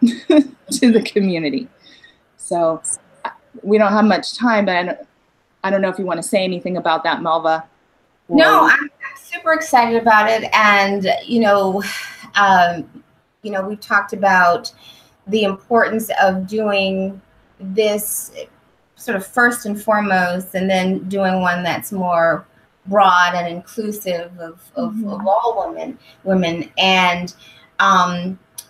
to the community. So we don't have much time, but I don't know if you want to say anything about that, Melva. No, I'm super excited about it. And, we've talked about the importance of doing this sort of first and foremost, and then doing one that's more broad and inclusive of all women. And,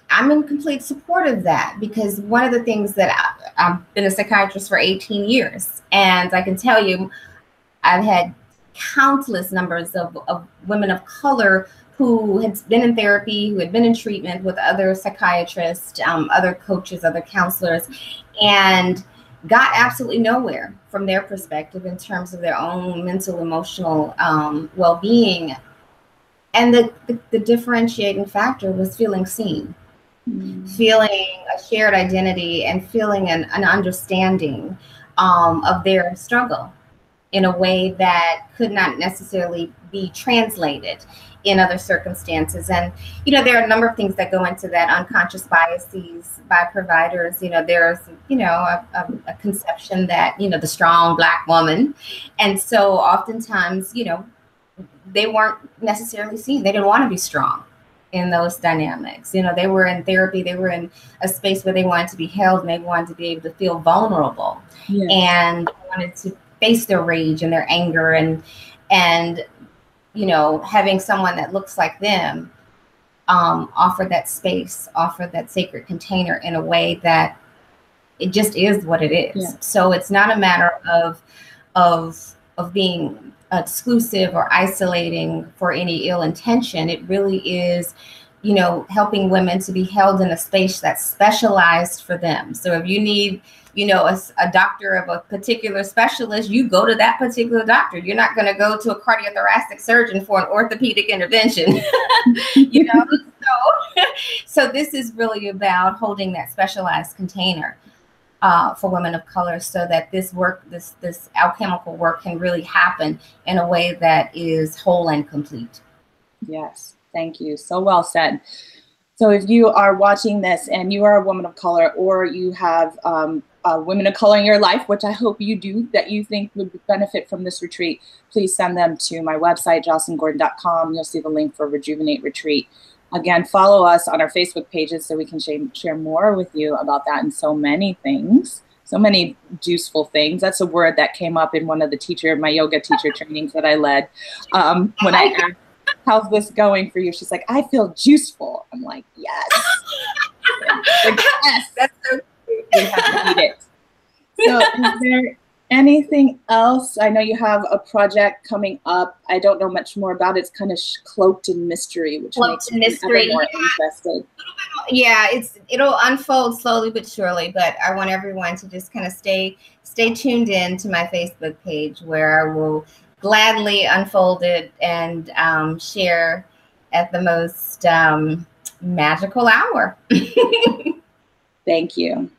I'm in complete support of that, because one of the things that I've been a psychiatrist for 18 years, and I can tell you, I've had countless numbers of women of color who had been in therapy, who had been in treatment with other psychiatrists, other coaches, other counselors, and got absolutely nowhere from their perspective in terms of their own mental, emotional well-being. And the differentiating factor was feeling seen. Feeling a shared identity and feeling an understanding of their struggle in a way that could not necessarily be translated in other circumstances. And, there are a number of things that go into that. Unconscious biases by providers. There's, a conception that, the strong Black woman. And so oftentimes, they weren't necessarily seen. They didn't want to be strong. in those dynamics. You know, they were in therapy, they were in a space where they wanted to be held and they wanted to be able to feel vulnerable, Yes. and wanted to face their rage and their anger, and you know, having someone that looks like them offer that space, offer that sacred container in a way that it just is what it is. Yeah. So it's not a matter of being exclusive or isolating for any ill intention. It really is, you know, helping women to be held in a space that's specialized for them. So if you need, you know, a doctor of a particular specialist, you go to that particular doctor. You're not going to go to a cardiothoracic surgeon for an orthopedic intervention. You know, so this is really about holding that specialized container for women of color, so that this work, this alchemical work, can really happen in a way that is whole and complete. Yes, thank you. So well said. So if you are watching this and you are a woman of color, or you have women of color in your life, which I hope you do, that you think would benefit from this retreat, please send them to my website, jocelyngordon.com. You'll see the link for Rejuvenate Retreat. Again, follow us on our Facebook pages so we can share more with you about that and so many things, so many juiceful things. That's a word that came up in one of the my yoga teacher trainings that I led. When I asked, how's this going for you? She's like, I feel juiceful. I'm like, yes. Like, yes. That's so cute. We have to eat it. So is there anything else? I know you have a project coming up. I don't know much more about it. It's kind of cloaked in mystery, which makes me even more interested. Yeah, it'll unfold slowly but surely, but I want everyone to just kind of stay tuned in to my Facebook page, where I will gladly unfold it and share at the most magical hour. Thank you.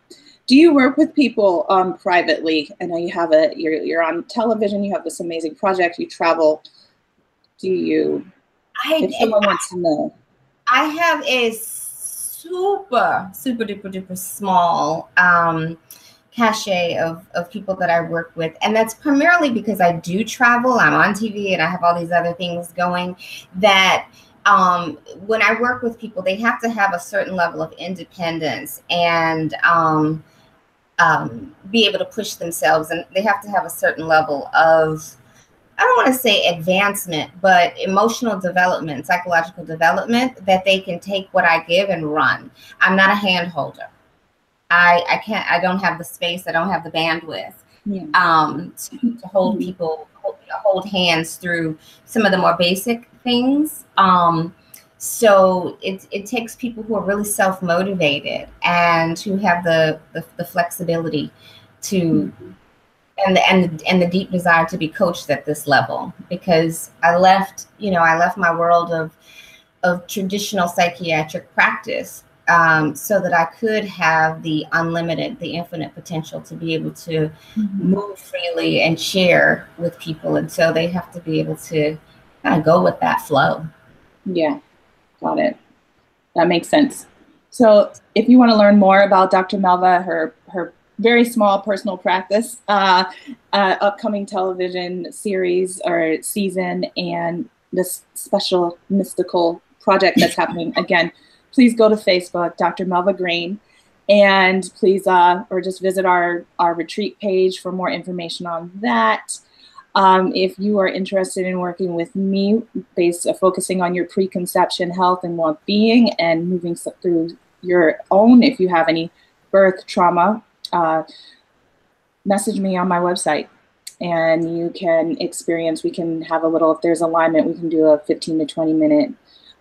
Do you work with people privately? I know you have you're on television, you have this amazing project, you travel. Do you, if someone wants to know? I have a super duper duper small cachet of people that I work with. And that's primarily because I do travel, I'm on TV, and I have all these other things going, that when I work with people, they have to have a certain level of independence and be able to push themselves, and they have to have a certain level of, I don't want to say advancement, but emotional development, psychological development, that they can take what I give and run. I'm not a hand holder. I can't, I don't have the space, I don't have the bandwidth to hold people, hold hands through some of the more basic things. So it takes people who are really self-motivated and who have the flexibility to, and the deep desire to be coached at this level. Because I left my world of traditional psychiatric practice so that I could have the unlimited, the infinite potential to be able to move freely and share with people. And so they have to be able to kind of go with that flow. Yeah. Got it. That makes sense. So if you want to learn more about Dr. Melva, her very small personal practice, upcoming television series or season, and this special mystical project that's happening, again, please go to Facebook, Dr. Melva Green, and please, or just visit our retreat page for more information on that. If you are interested in working with me, focusing on your preconception health and well-being and moving through your own, if you have any birth trauma, message me on my website and you can experience, we can have a little, if there's alignment, we can do a 15 to 20 minute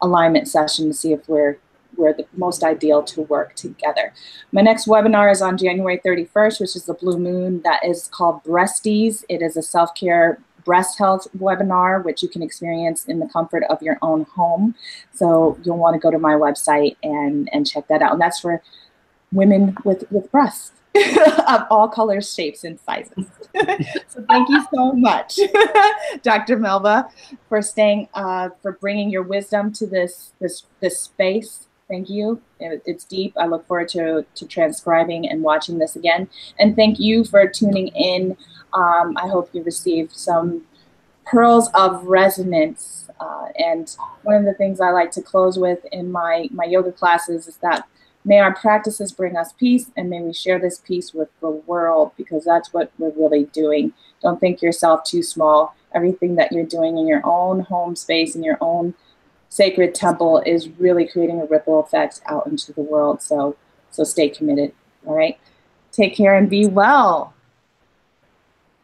alignment session to see if we're the most ideal to work together. My next webinar is on January 31st, which is the blue moon. That is called Breasties. It is a self-care breast health webinar, which you can experience in the comfort of your own home. So you'll want to go to my website and check that out. And that's for women with breasts of all colors, shapes, and sizes. So thank you so much, Dr. Melva, for for bringing your wisdom to this space. Thank you. It's deep. I look forward to transcribing and watching this again. And thank you for tuning in. I hope you received some pearls of resonance And one of the things I like to close with in my yoga classes is that may our practices bring us peace, and may we share this peace with the world, because that's what we're really doing. Don't think yourself too small. Everything that you're doing in your own home space, in your own sacred temple, is really creating a ripple effect out into the world. So stay committed. All right. Take care and be well.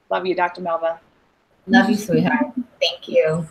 Love you, Dr. Melva. Love you, sweetheart. Thank you.